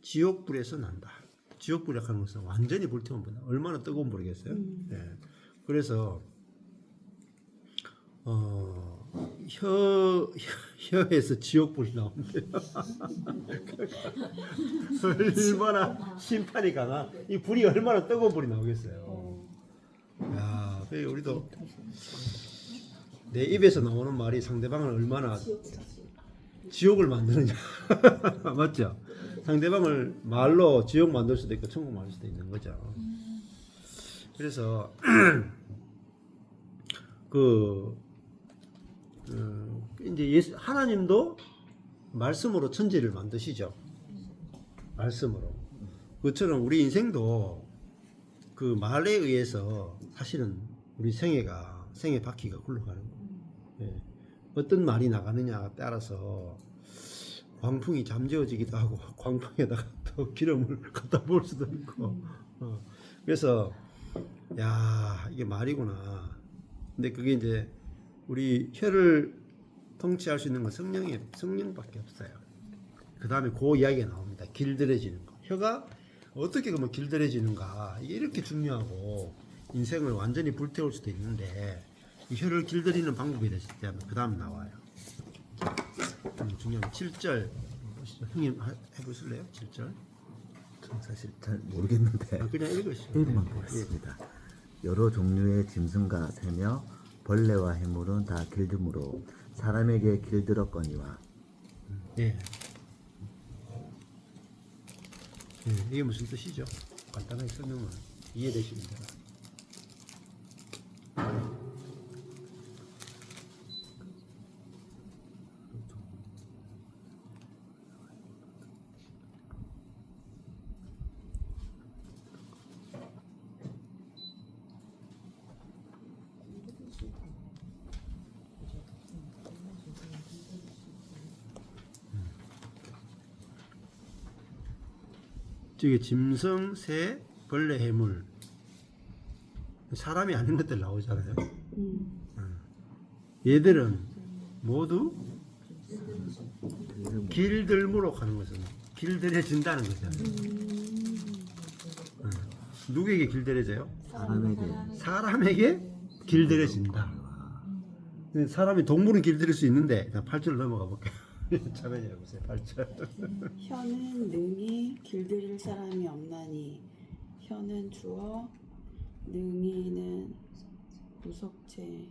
지옥불에서 난다. 지옥불이라고 하는 것은 완전히 불태운 불이다. 얼마나 뜨거운 불이겠어요? 네. 그래서 혀에서 지옥불이 나온대요. 얼마나 심판이 강한, 이 불이 얼마나 뜨거운 불이 나오겠어요. 야, 우리도 내 입에서 나오는 말이 상대방을 얼마나 지옥을 만드느냐. 맞죠? 상대방을 말로 지옥 만들 수도 있고 천국 만들 수도 있는 거죠. 그래서 이제 하나님도 말씀으로 천지를 만드시죠. 말씀으로. 그처럼 우리 인생도 그 말에 의해서 사실은 우리 생의 바퀴가 굴러가는 거예요. 예. 어떤 말이 나가느냐에 따라서 광풍이 잠재워지기도 하고 광풍에다가 또 기름을 갖다 부을 수도 있고. 그래서 야, 이게 말이구나. 근데 그게 이제 우리 혀를 통치할 수 있는 건 성령밖에 없어요. 그 다음에 그 이야기가 나옵니다. 길들여지는 거. 혀가 어떻게 그러면 길들여지는가. 이게 이렇게 중요하고 인생을 완전히 불태울 수도 있는데 이 혀를 길들이는 방법에 대해서 그 다음 나와요. 중요한 7절 형님 해보실래요? 7절. 사실 잘 모르겠는데 그냥 읽으시죠. 읽어만 보겠습니다. 여러 종류의 짐승과 새며 벌레와 해물은 다 길드므로 사람에게 길들었거니와. 예. 이게 무슨 뜻이죠? 간단하게 설명을 이해되시면 돼요. 저기 짐승, 새, 벌레, 해물 사람이 아닌 것들 나오잖아요. 얘들은 모두 길들무로 가는 것은 길들여진다는 거죠. 누구에게 길들여져요? 사람에게 길들여진다. 사람이 동물은 길들일 수 있는데 8절 넘어가 볼게요. 자매님 해보세요. 8절. 혀는 능히 길들일 사람이 없나니 혀는 주어 능히는 구속체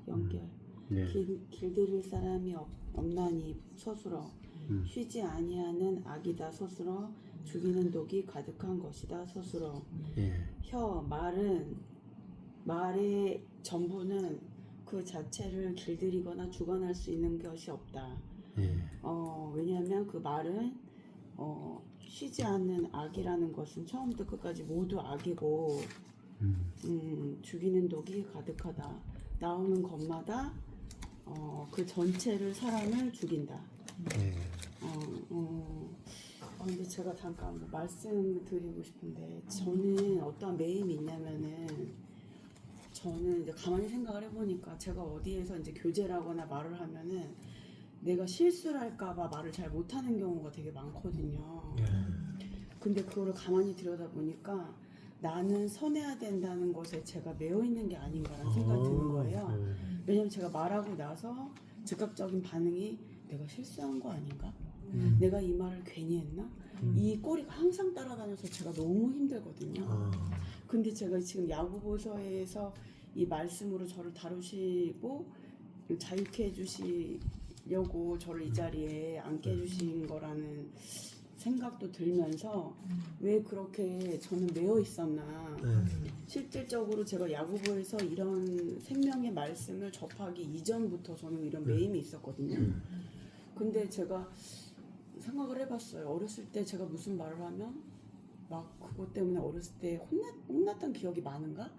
연결 네. 길들일 사람이 없나니 서술어 쉬지 아니하는 악이다 서술어 죽이는 독이 가득한 것이다 서술어 예. 혀 말의 전부는 그 자체를 길들이거나 주관할 수 있는 것이 없다. 예. 왜냐하면 그 말은 쉬지 않는 악이라는 것은 처음부터 끝까지 모두 악이고 죽이는 독이 가득하다. 나오는 것마다 그 전체를 사람을 죽인다. 예. 근데 제가 잠깐 말씀드리고 싶은데 저는 어떤 매임이 있냐면은 저는 이제 가만히 생각을 해보니까 제가 어디에서 이제 교제를 하거나 말을 하면은 내가 실수를 할까봐 말을 잘 못하는 경우가 되게 많거든요. 예. 근데 그거를 가만히 들여다보니까 나는 선해야 된다는 것에 제가 매여 있는 게 아닌가라는 생각이 드는 거예요. 예. 왜냐면 제가 말하고 나서 즉각적인 반응이 내가 실수한 거 아닌가? 내가 이 말을 괜히 했나? 이 꼬리가 항상 따라다녀서 제가 너무 힘들거든요. 근데 제가 지금 야고보서에서 이 말씀으로 저를 다루시고 자유케 해주시려고 저를 이 자리에 앉게 해주신 거라는 생각도 들면서 왜 그렇게 저는 매여 있었나. 실질적으로 제가 야고보에서 이런 생명의 말씀을 접하기 이전부터 저는 이런 매임이 있었거든요. 근데 제가 생각을 해봤어요. 어렸을 때 제가 무슨 말을 하면 막 그것 때문에 어렸을 때 혼났던 기억이 많은가?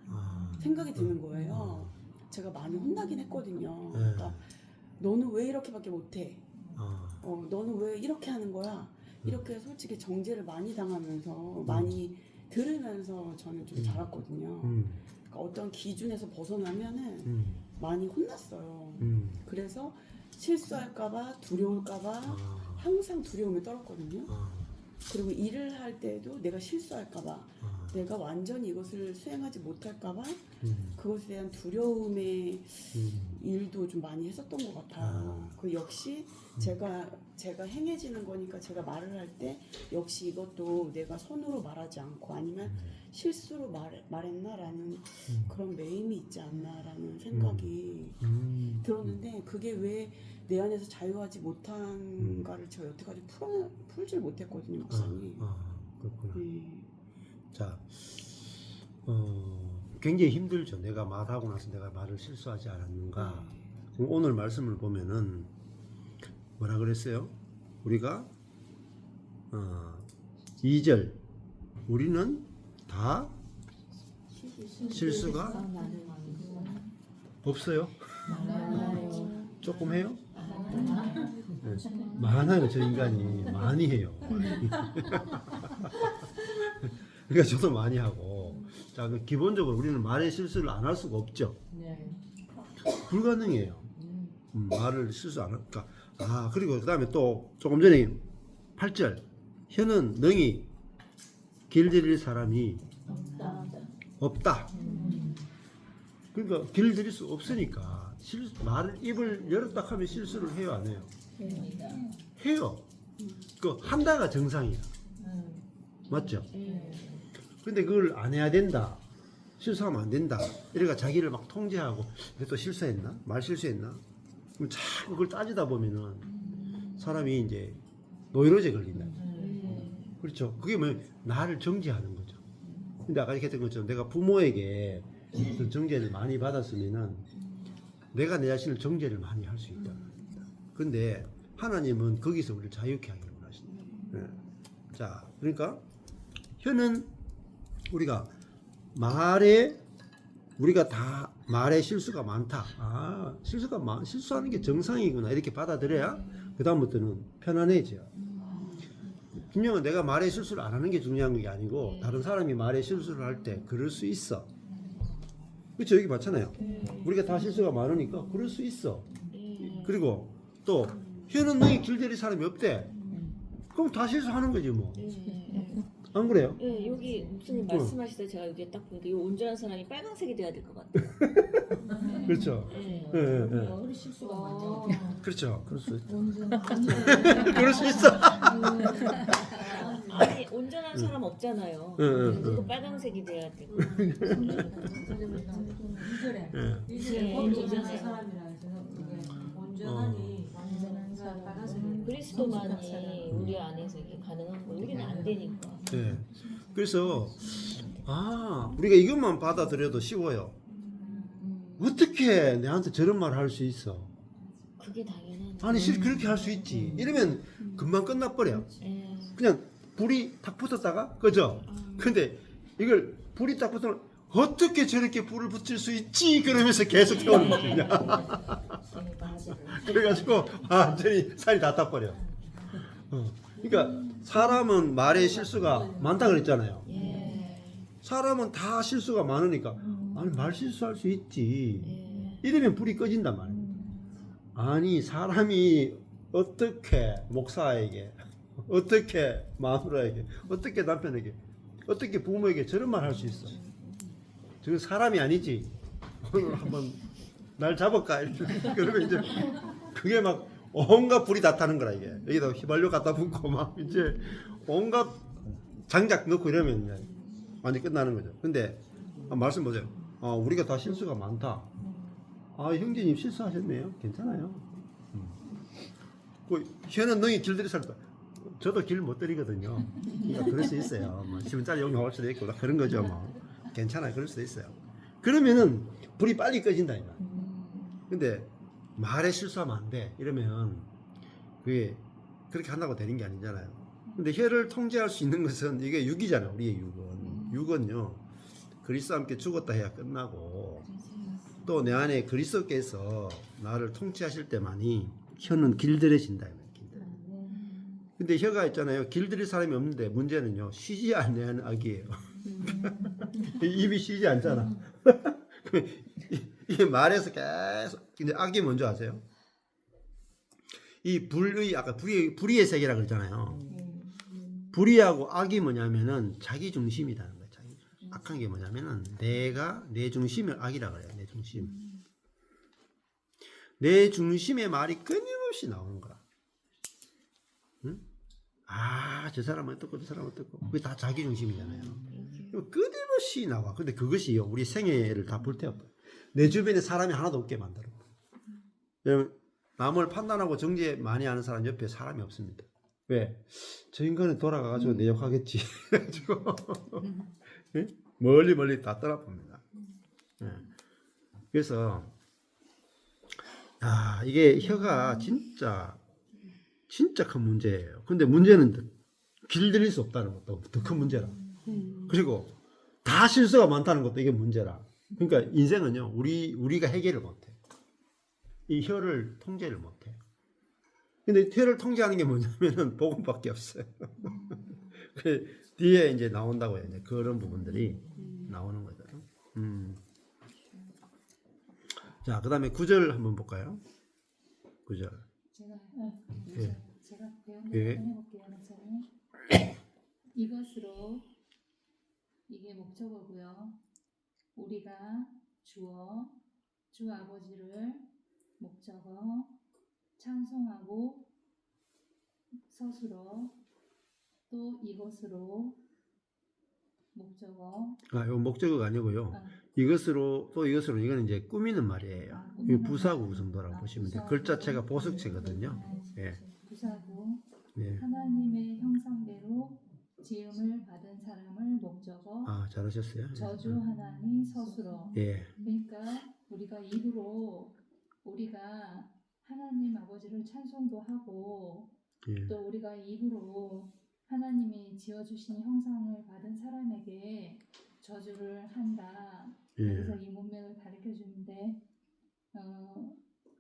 생각이 드는 거예요. 제가 많이 혼나긴 했거든요. 그러니까 너는 왜 이렇게밖에 못해? 너는 왜 이렇게 하는 거야? 이렇게 솔직히 정죄를 많이 당하면서 많이 들으면서 저는 좀 자랐거든요. 그러니까 어떤 기준에서 벗어나면은 많이 혼났어요. 그래서 실수할까봐 두려울까봐 항상 두려움에 떨었거든요. 그리고 일을 할 때도 내가 실수할까봐 내가 완전히 이것을 수행하지 못할까봐 그것에 대한 두려움의 일도 좀 많이 했었던 것 같아요. 그 역시 제가 행해지는 거니까 제가 말을 할 때 역시 이것도 내가 선으로 말하지 않고 아니면 실수로 말했나라는 그런 매임이 있지 않나라는 생각이 들었는데 그게 왜 내 안에서 자유하지 못한가를 제가 여태까지 풀질 못했거든요, 목사님. 그렇구나. 자, 굉장히 힘들죠. 내가 말하고 나서 내가 말을 실수하지 않았는가. 그럼 오늘 말씀을 보면은 뭐라 그랬어요? 우리가 2절 우리는 다 실수가 없어요? 조금 해요? 네. 많아요. 저 인간이 많이 해요. 그러니까 저도 많이 하고. 자, 기본적으로 우리는 말의 실수를 안 할 수가 없죠. 불가능해요. 말을 실수 안 할까. 그리고 그 다음에 또 조금 전에 8절 혀는 능히 길들일 사람이 없다. 그러니까 길들일 수 없으니까 입을 열었다 하면 실수를 해요, 안 해요? 해요. 그 한다가 정상이야. 맞죠? 근데 그걸 안 해야 된다. 실수하면 안 된다. 이러니까 자기를 막 통제하고 또 실수했나? 말 실수했나? 그럼 자꾸 그걸 따지다 보면은 사람이 이제 노이로제 걸린다. 그렇죠? 그게 뭐 나를 정죄하는 거죠. 근데 아까 얘기했던 것처럼 내가 부모에게 그 정죄를 많이 받았으면은 내가 내 자신을 정죄를 많이 할 수 있다. 근데 하나님은 거기서 우리를 자유케 하기를 원하십니다. 자, 그러니까 혀는 우리가 다 말에 실수가 많다. 실수하는 게 정상이구나. 이렇게 받아들여야 그 다음부터는 편안해져요. 분명히 내가 말에 실수를 안 하는 게 중요한 게 아니고 다른 사람이 말에 실수를 할 때 그럴 수 있어. 그렇죠? 여기 맞잖아요. 우리가 다 실수가 많으니까 그럴 수 있어. 그리고 또 혀는 능히 길들일 사람이 없대. 그럼 다 실수하는 거지 뭐. 예, 안 그래요? 예, 여기 목사님 어. 말씀하실 때 제가 여기 딱 보니까 이 온전한 사람이 빨간색이 돼야 될 것 같아요. 그렇죠. 예. 예, 예, 예. 우리 실수가 많죠. 그렇죠. 그럴 수 있죠. 온전 그럴 수 있어. 아니 온전한 사람 없잖아요. 예, 예, 그래서 빨간색이 돼야 되고. 이절에 예. 이절에 예, 온전한 온전한 사람이라 해서 이게 온전하니 완전한 사람 빨간색이 그리스도만이 우리 안에서 이게 가능한 거 우리는 안 되니까. 네. 그래서 우리가 이것만 받아들여도 쉬워요. 어떻게 내한테 저런 말을 할 수 있어? 그게 당연한. 아니 그렇게 할 수 있지. 이러면 금방 끝나버려. 예. 그냥 불이 탁 붙었다가 그죠? 근데 이걸 불이 딱 붙으면 어떻게 저렇게 불을 붙일 수 있지? 그러면서 계속 태우는 거냐. 그래가지고 완전히 살이 다 타버려. 그러니까 사람은 말에 실수가 많다 그랬잖아요. 사람은 다 실수가 많으니까 아니 말 실수할 수 있지. 이러면 불이 꺼진단 말이에요. 아니 사람이 어떻게 목사에게, 어떻게 마누라에게, 어떻게 남편에게, 어떻게 부모에게 저런 말 할 수 있어? 저건 사람이 아니지. 오늘 한번 날 잡을까? 그러면 이제 그게 막 온갖 불이 다 타는 거라 이게. 여기다 휘발유 갖다 붓고 막 이제 온갖 장작 넣고 이러면 이제 완전 끝나는 거죠. 근데 말씀 보세요. 우리가 다 실수가 많다. 형제님 실수하셨네요. 괜찮아요. 그 혀는 능히 길들이 살다. 저도 길 못 들이거든요. 그러니까 그럴 수 있어요. 뭐 10원짜리 용이 나올 수도 있고 그런 거죠. 뭐 괜찮아요. 그럴 수도 있어요. 그러면은 불이 빨리 꺼진다 이거. 근데 말에 실수하면 안 돼. 이러면 그게 그렇게 한다고 되는 게 아니잖아요. 근데 혀를 통제할 수 있는 것은 이게 육이잖아요. 우리의 육은. 육은요. 그리스도와 함께 죽었다 해야 끝나고 또 내 안에 그리스도께서 나를 통치하실 때만이 혀는 길들여진다. 근데 혀가 있잖아요. 길들일 사람이 없는데 문제는요. 쉬지 않는 악이에요. 입이 쉬지 않잖아. 이 말에서 계속. 근데 악이 뭔지 아세요? 이 불의 아까 불의의 세계라 그랬잖아요. 불의하고 악이 뭐냐면은 자기 중심이라는 거예요. 자기 중심. 악한 게 뭐냐면은 내 중심을 악이라 그래요. 내 중심. 내 중심의 말이 끊임없이 나오는 거야. 응? 저 사람은 어떻고 저 사람은 어떻고 그게 다 자기 중심이잖아요. 끊임없이 나와. 근데 그것이요 우리 생애를 다 불태워버려. 내 주변에 사람이 하나도 없게 만들어. 여러분 남을 판단하고 정죄 많이 하는 사람 옆에 사람이 없습니다. 왜? 저 인간은 돌아가가지고 내 욕하겠지. 그래가지고 멀리 다 떠나봅니다. 그래서 이게 혀가 진짜 큰 문제예요. 근데 문제는 길들일 수 없다는 것도 더 큰 문제라. 그리고 다 실수가 많다는 것도 이게 문제라. 그러니까 인생은요, 우리가 해결을 못해. 이 혀를 통제를 못해. 근데 혀를 통제하는 게 뭐냐면은 복음밖에 없어요. 그 뒤에 이제 나온다고요. 이제 그런 부분들이 나오는 거죠. 자, 그 다음에 9절 한번 볼까요? 9절. 제가 배운 예. 거 해볼게요, 목사님. 이것으로 이게 목적어고요. 우리가 주 아버지를 목적어 찬송하고 서술어 또 이것으로 목적어 이거 목적어가 아니고요. 이것으로 이거는 이제 꾸미는 말이에요. 이 부사구 구성도라고 보시면 돼요. 글자체가 보석체거든요. 예. 부사구 예. 하나님의 형상대로 지음을 받은 사람을 목적어 잘하셨어요. 저주하나니 서술어. 예. 그러니까 우리가 입으로 우리가 하나님 아버지를 찬송도 하고 예. 또 우리가 입으로 하나님이 지어주신 형상을 받은 사람에게 저주를 한다. 예. 그래서 이 문맥을 가르쳐 주는데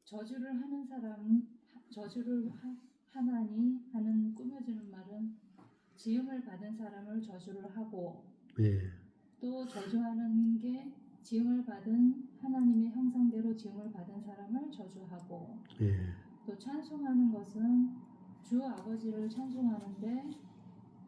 저주를 하는 사람, 저주를 하나니 하는 꾸며주는 말은 지음을 받은 사람을 저주를 하고 예. 또 저주하는 게 지음을 받은 하나님의 형상대로 지음을 받은 사람을 저주하고 예. 또 찬송하는 것은 주 아버지를 찬송하는데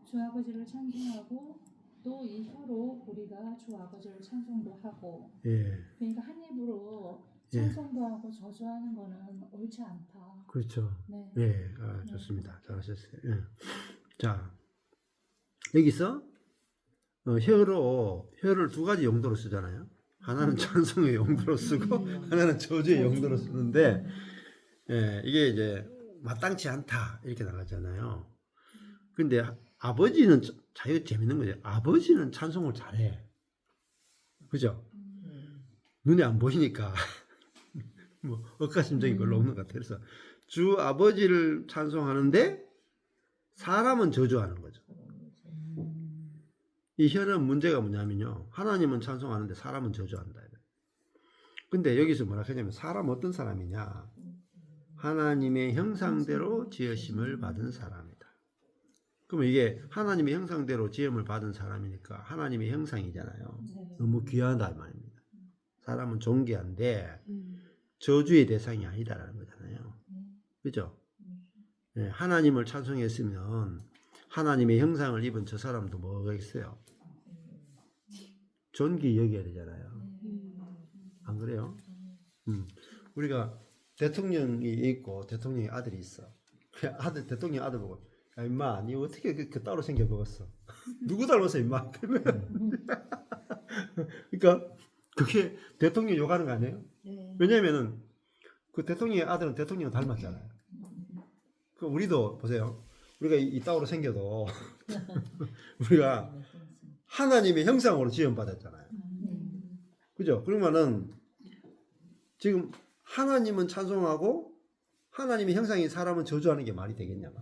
주 아버지를 찬송하고 또 이 혀로 우리가 주 아버지를 찬송도 하고 예, 그러니까 한 입으로 예. 찬송도 하고 저주하는 거는 옳지 않다. 그렇죠. 네. 예, 아, 좋습니다. 잘하셨어요. 예. 자, 여기서 혀를 두 가지 용도로 쓰잖아요. 하나는 찬송의 용도로 쓰고 하나는 저주의 용도로 쓰는데 이게 이제 마땅치 않다 이렇게 나가잖아요. 근데 아버지는 자유 재밌는 거죠. 아버지는 찬송을 잘해. 그죠? 눈에 안 보이니까 뭐 억가심적인 별로 없는 것 같아요. 그래서 주 아버지를 찬송하는데 사람은 저주하는 거죠. 이 혀는 문제가 뭐냐면요. 하나님은 찬송하는데 사람은 저주한다. 근데 여기서 뭐라 하냐면 사람 어떤 사람이냐. 하나님의 형상대로 지으심을 받은 사람이다. 그러면 이게 하나님의 형상대로 지음을 받은 사람이니까 하나님의 형상이잖아요. 너무 귀하다 이 말입니다. 사람은 존귀한데 저주의 대상이 아니다라는 거잖아요. 그죠? 네, 하나님을 찬송했으면 하나님의 형상을 입은 저 사람도 뭐가 있어요? 존귀 여겨야 되잖아요. 안 그래요? 우리가 대통령이 있고 대통령의 아들이 있어. 대통령 아들 보고 야 임마 니 어떻게 그 따로 생겨 먹었어? 누구 닮았어 임마? 그러니까 그게 대통령 욕하는 거 아니에요? 왜냐면은 그 대통령의 아들은 대통령 닮았잖아요. 그 우리도 보세요. 우리가 이따구로 생겨도 우리가 하나님의 형상으로 지음받았잖아요. 그죠? 그러면은 지금 하나님은 찬송하고 하나님의 형상인 사람은 저주하는 게 말이 되겠냐고.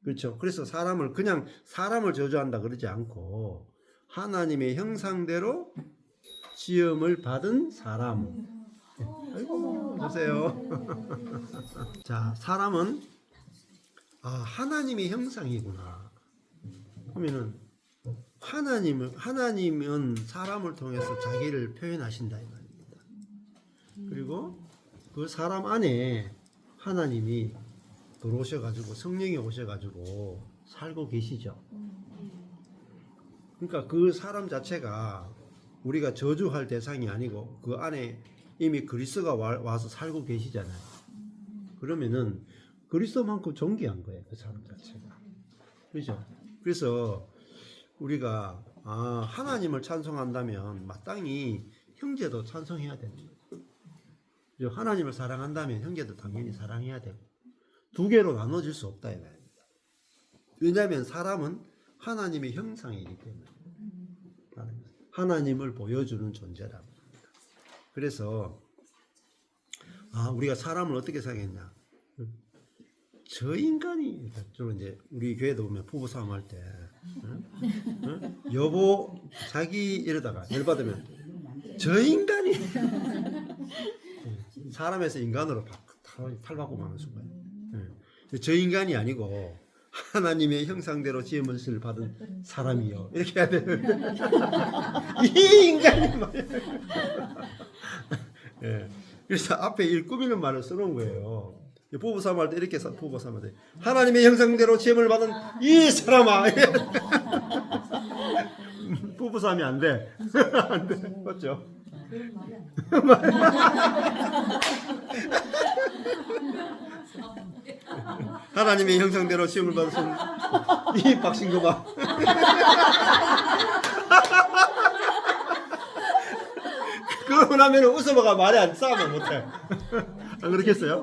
그렇죠? 그래서 그냥 사람을 저주한다 그러지 않고 하나님의 형상대로 지음을 받은 사람. 아이고, 보세요. 자, 사람은 하나님의 형상이구나. 그러면은 하나님은 사람을 통해서 자기를 표현하신다 이 말입니다. 그리고 그 사람 안에 하나님이 들어오셔가지고 성령이 오셔가지고 살고 계시죠. 그러니까 그 사람 자체가 우리가 저주할 대상이 아니고 그 안에 이미 그리스도가 와서 살고 계시잖아요. 그러면은 그리스도만큼 존귀한 거예요, 그 사람 자체가. 그렇죠? 그래서 우리가 하나님을 찬송한다면 마땅히 형제도 찬송해야 되는 거예요. 하나님을 사랑한다면 형제도 당연히 사랑해야 되고 두 개로 나눠질 수 없다 이 말입니다. 왜냐하면 사람은 하나님의 형상이기 때문에 하나님을 보여주는 존재라고 합니다. 그래서 우리가 사람을 어떻게 생각했냐? 저 인간이 주로 이제 우리 교회도 보면 부부 싸움할 때 여보 자기 이러다가 열받으면 저 인간이 사람에서 인간으로 탈바꿈 하는 순간 저 인간이 아니고 하나님의 형상대로 지음을 받은 사람이요 이렇게 해야 되는데 이 인간이 말이야. 그래서 앞에 일 꾸미는 말을 써놓은 거예요. 부부 싸움할 때 이렇게 부부 싸움할 때 하나님의 형상대로 지음을 받은 이 사람아. 부부 싸움이 안 돼. 안 돼. 맞죠? 하나님의 형상대로 시험을 받으신 이 박신거봐. 그러고 나면 웃어봐가 말이 안 싸우면 못해. 안 그렇겠어요?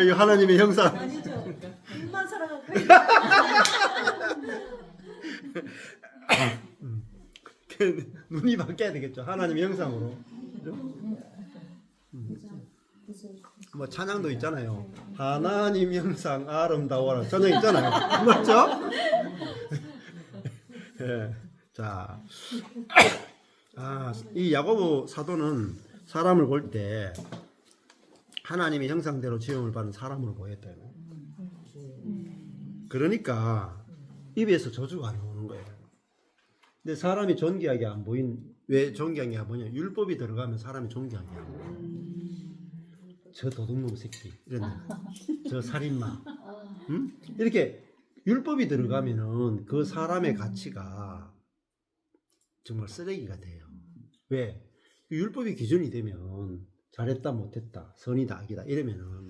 이 하나님의 형상. 아니죠. 입만 살아가. 눈이 바뀌어야 되겠죠. 하나님의 형상으로. 뭐 찬양도 있잖아요. 하나님 형상 아름다워라. 찬양 있잖아요. 맞죠? 예. 자, 이 야고보 사도는 사람을 볼 때 하나님의 형상대로 지음을 받은 사람으로 보였다. 그러니까 입에서 저주가 안 나오는 거예요. 근데 사람이 존귀하게 안 보인 왜 존귀한 게 뭐냐? 율법이 들어가면 사람이 존귀하게 안 보여. 저 도둑놈 새끼 이런 저 살인마 응? 이렇게 율법이 들어가면은 그 사람의 가치가 정말 쓰레기가 돼요. 왜? 율법이 기준이 되면 잘했다 못했다 선이다 악이다 이러면은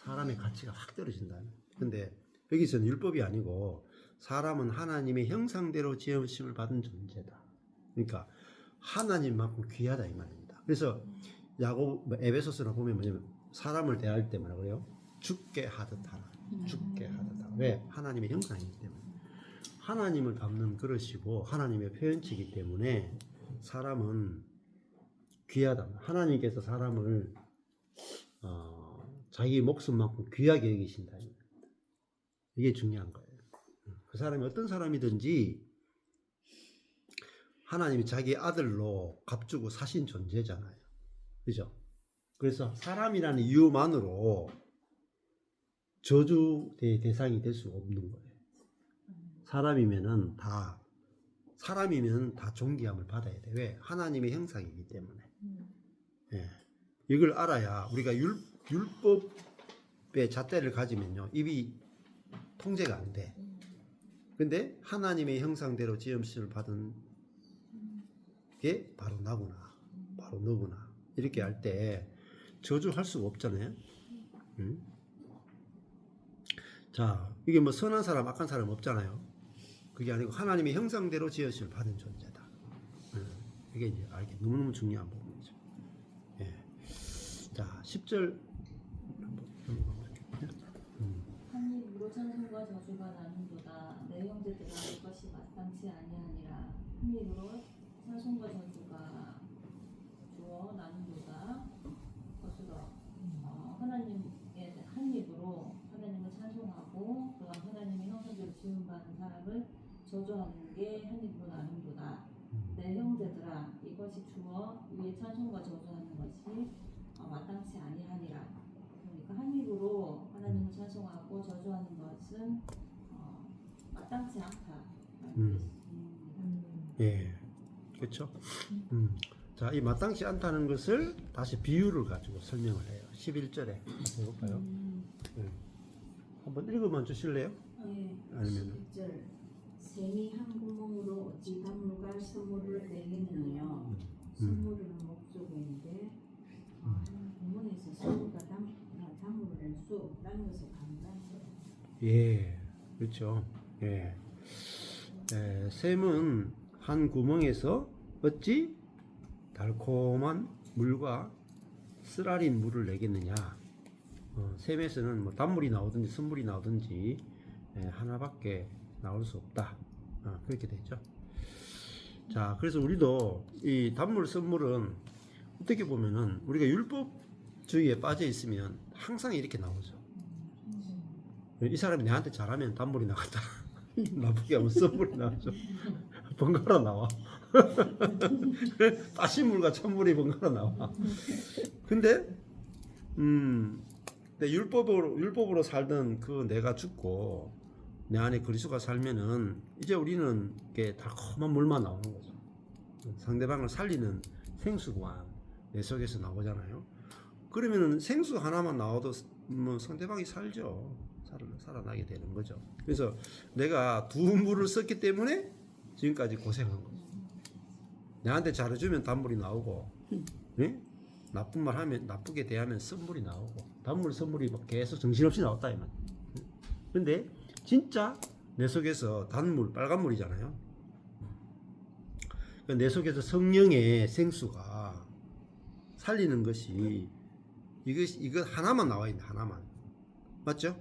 사람의 가치가 확 떨어진다. 근데 여기서는 율법이 아니고 사람은 하나님의 형상대로 지으심을 받은 존재다. 그러니까 하나님만큼 귀하다 이 말입니다. 그래서 에베소서나 보면 뭐냐면 사람을 대할 때 뭐라 그래요? 죽게 하듯 하라. 죽게 하듯 하라. 왜? 하나님의 형상이기 때문에. 하나님을 담는 그릇이고 하나님의 표현치이기 때문에 사람은 귀하다. 하나님께서 사람을 자기 목숨만큼 귀하게 여기신다. 이게 중요한 거예요. 그 사람이 어떤 사람이든지 하나님이 자기 아들로 값주고 사신 존재잖아요. 그죠? 그래서 사람이라는 이유만으로 저주의 대상이 될 수 없는 거예요. 사람이면 다 존귀함을 받아야 돼. 왜? 하나님의 형상이기 때문에. 예. 이걸 알아야 우리가 율법의 잣대를 가지면요 입이 통제가 안 돼. 근데 하나님의 형상대로 지음심을 받은 게 바로 나구나, 바로 너구나 이렇게 할 때 저주할 수가 없잖아요. 응? 자, 이게 뭐 선한 사람, 악한 사람 없잖아요. 그게 아니고 하나님의 형상대로 지으심을 받은 존재다. 이게 이제 알게 너무너무 중요한 부분이죠. 예. 자, 10절 한 입으로 찬송과 저주가 나는도다. 내 형제들아 이것이 마땅치 아니하니라. 한 입으로 찬송과 저주가 주어 나는도다. 거슬러 하나님의 한 입으로 하나님을 찬송하고 또한 하나님의 형상대로 지음받은 사람을 저주하는 게 한 입으로 나는도다. 내 형제들아 이것이 주어 위에 찬송과 저주하는 것이 마땅치 아니하니라. 그러니까 한 입으로 하나님을 찬송하고 저주하는 것은 마땅치 않다. 예, 그렇죠. 자, 이 마땅치 않다는 것을 다시 비유를 가지고 설명을 해요. 11절에 해볼까요? 네. 한번 읽어만 주실래요? 예. 아니면 11절 샘이 한 구멍으로 어찌 단물과 선물을 내겠느냐. 선물은 목적인데 한 구멍에서 선물과 단물을 낼 수 없다는 것을 감당해요. 예, 그렇죠. 예. 샘은 한 구멍에서 어찌 달콤한 물과 쓰라린 물을 내겠느냐. 샘에서는 뭐 단물이 나오든지 선물이 나오든지 하나밖에 나올 수 없다. 그렇게 되죠. 자, 그래서 우리도 이 단물 선물은 어떻게 보면은 우리가 율법주의에 빠져 있으면 항상 이렇게 나오죠. 이 사람이 내한테 잘하면 단물이 나갔다. 나쁘게 하면 선물이 나오죠. 번갈아 나와. 따신물과 찬물이 번갈아 나와. 근데 율법으로 살던 그 내가 죽고 내 안에 그리스도가 살면은 이제 우리는 이게 달콤한 물만 나오는 거죠. 상대방을 살리는 생수가 내 속에서 나오잖아요. 그러면은 생수 하나만 나와도 뭐 상대방이 살죠. 살아나게 되는 거죠. 그래서 내가 두 물을 썼기 때문에 지금까지 고생한 거죠. 내한테 잘해주면 단물이 나오고, 네? 나쁜 말 하면 나쁘게 대하면 선물이 나오고, 단물 선물이 막 계속 정신없이 나왔다 이 말. 근데 진짜 내 속에서 단물, 빨간물이잖아요. 내 속에서 성령의 생수가 살리는 것이 이거 하나만 나와 있는 하나만. 맞죠?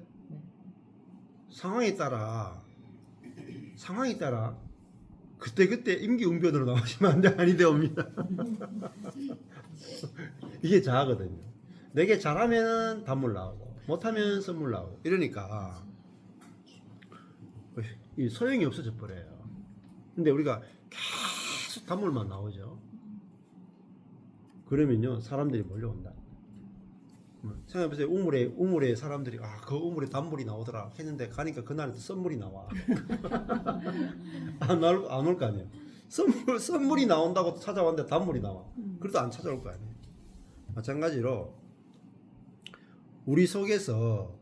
상황에 따라 그때 임기응변으로 나오시면 안 돼, 아니 되옵니다. 이게 자아거든요. 내게 잘하면 단물 나오고 못하면 선물 나오고 이러니까 이 소용이 없어져 버려요. 근데 우리가 계속 단물만 나오죠. 그러면요 사람들이 몰려온다. 생각해보세요. 우물에 사람들이 그 우물에 단물이 나오더라 했는데 가니까 그날은 썬물이 나와. 안 올 거 아니에요. 썬물이 나온다고 찾아왔는데 단물이 나와. 그래도 안 찾아올 거 아니에요. 마찬가지로 우리 속에서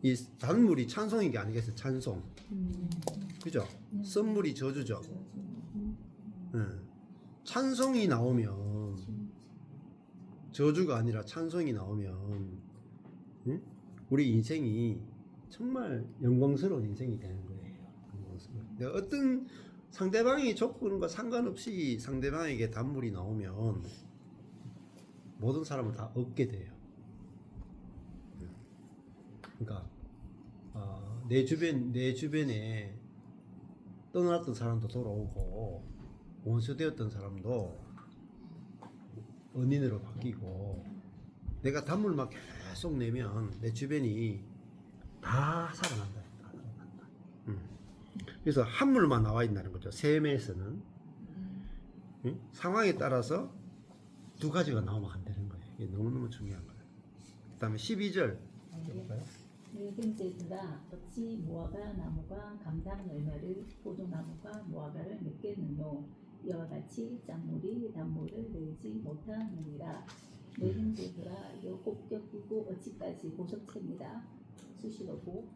이 단물이 찬송인 게 아니겠어요? 찬송. 그죠? 선물이 저주죠. 찬송이 나오면 저주가 아니라 찬송이 나오면 우리 인생이 정말 영광스러운 인생이 되는 거예요. 내가 어떤 상대방의 조건과 상관없이 상대방에게 단물이 나오면 모든 사람을 다 얻게 돼요. 그러니까 내 주변에 떠났던 사람도 돌아오고 원수되었던 사람도 은인으로 바뀌고 내가 단물만 계속 내면 내 주변이 다 살아난다. 다 살아난다. 그래서 한물만 나와 있다는 거죠. 셈에서는 상황에 따라서 두 가지가 나오면 안 되는 거예요. 이게 너무너무 중요한 거예요. 그 다음에 12절 볼까요? 늙은새들아 어찌 무화과 나무가 감당 열매를 포도나무가 무화과를 맺겠느뇨 이와 같이 짠물이 단물을 내지 못하느니라. 늙은새들아 이거 꼭 껴끼고 어찌까지 보석칩니다. 수시로고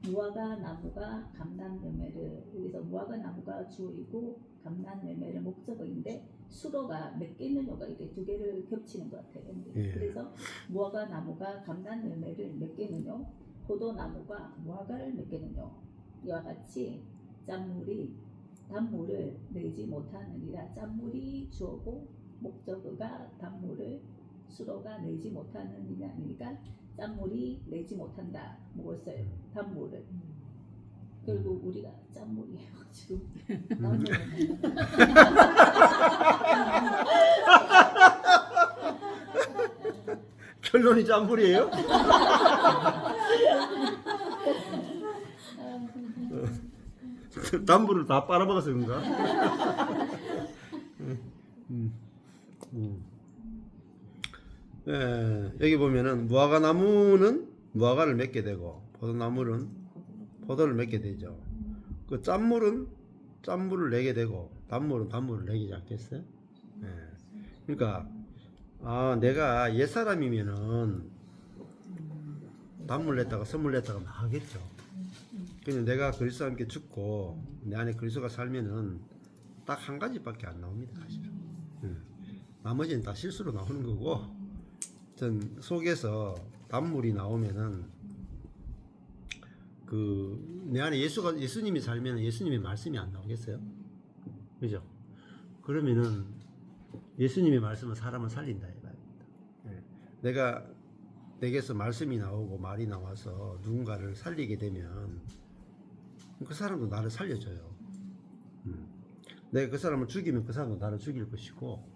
무화과 나무가 감당 열매를 여기서 무화과 나무가 주어이고 감당 열매를 목적어인데 수로가 맺겠느냐가 이렇게 두 개를 겹치는 것 같아요. 예. 그래서 무화과 나무가 감당 열매를 맺겠느냐 포도나무가 무화과를 맺겠느냐 이와 같이 짠물이 단물을 내지 못하느니라. 짠물이 주어고 목적어가 단물을 수로가 내지 못하느니라. 짠물이 내지 못한다. 무엇을? 단물을. 결국 우리가 짠물이에요. 지금 결론이 짠물이에요? 단물을 다 빨아먹어서 그런가? 예, 여기 보면은 무화과 나무는 무화과를 맺게 되고 포도나무는 포도를 맺게 되죠. 그 짠물은 짠물을 내게 되고 단물은 단물을 내지 않겠어요? 예. 그러니까 내가 옛사람이면은 단물 냈다가 선물 냈다가 막 하겠죠. 근데 내가 그리스도와 함께 죽고 내 안에 그리스도가 살면은 딱 한 가지밖에 안 나옵니다, 사실은. 나머지는 다 실수로 나오는 거고, 전 속에서 단물이 나오면은 내 안에 예수님이 살면 예수님의 말씀이 안 나오겠어요? 그죠? 그러면은 예수님의 말씀은 사람을 살린다 이거입니다. 내가 내게서 말씀이 나오고 말이 나와서 누군가를 살리게 되면 그 사람도 나를 살려줘요. 내가 그 사람을 죽이면 그 사람도 나를 죽일 것이고,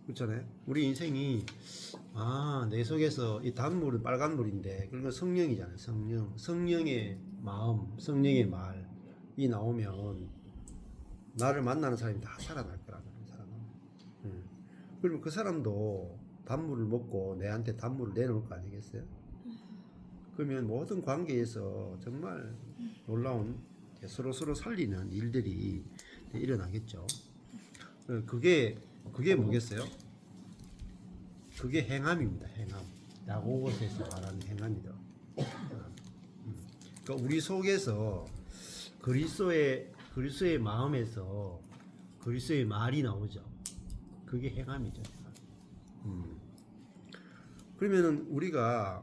그렇잖아요. 우리 인생이 내 속에서 이 단물은 빨간물인데 그런 건 성령이잖아요. 성령의 마음, 성령의 말이 나오면 나를 만나는 사람이 다 살아날 거라는 사람은. 그러면 그 사람도 단물을 먹고 내한테 단물을 내놓을 거 아니겠어요? 그러면 모든 관계에서 정말 놀라운 서로 살리는 일들이 일어나겠죠. 그게 뭐겠어요? 그게 행함입니다. 행함. 야고보서에서 말하는 행함이다. 그러니까 우리 속에서 그리스도의 마음에서 그리스도의 말이 나오죠. 그게 행함이죠. 그러면은 우리가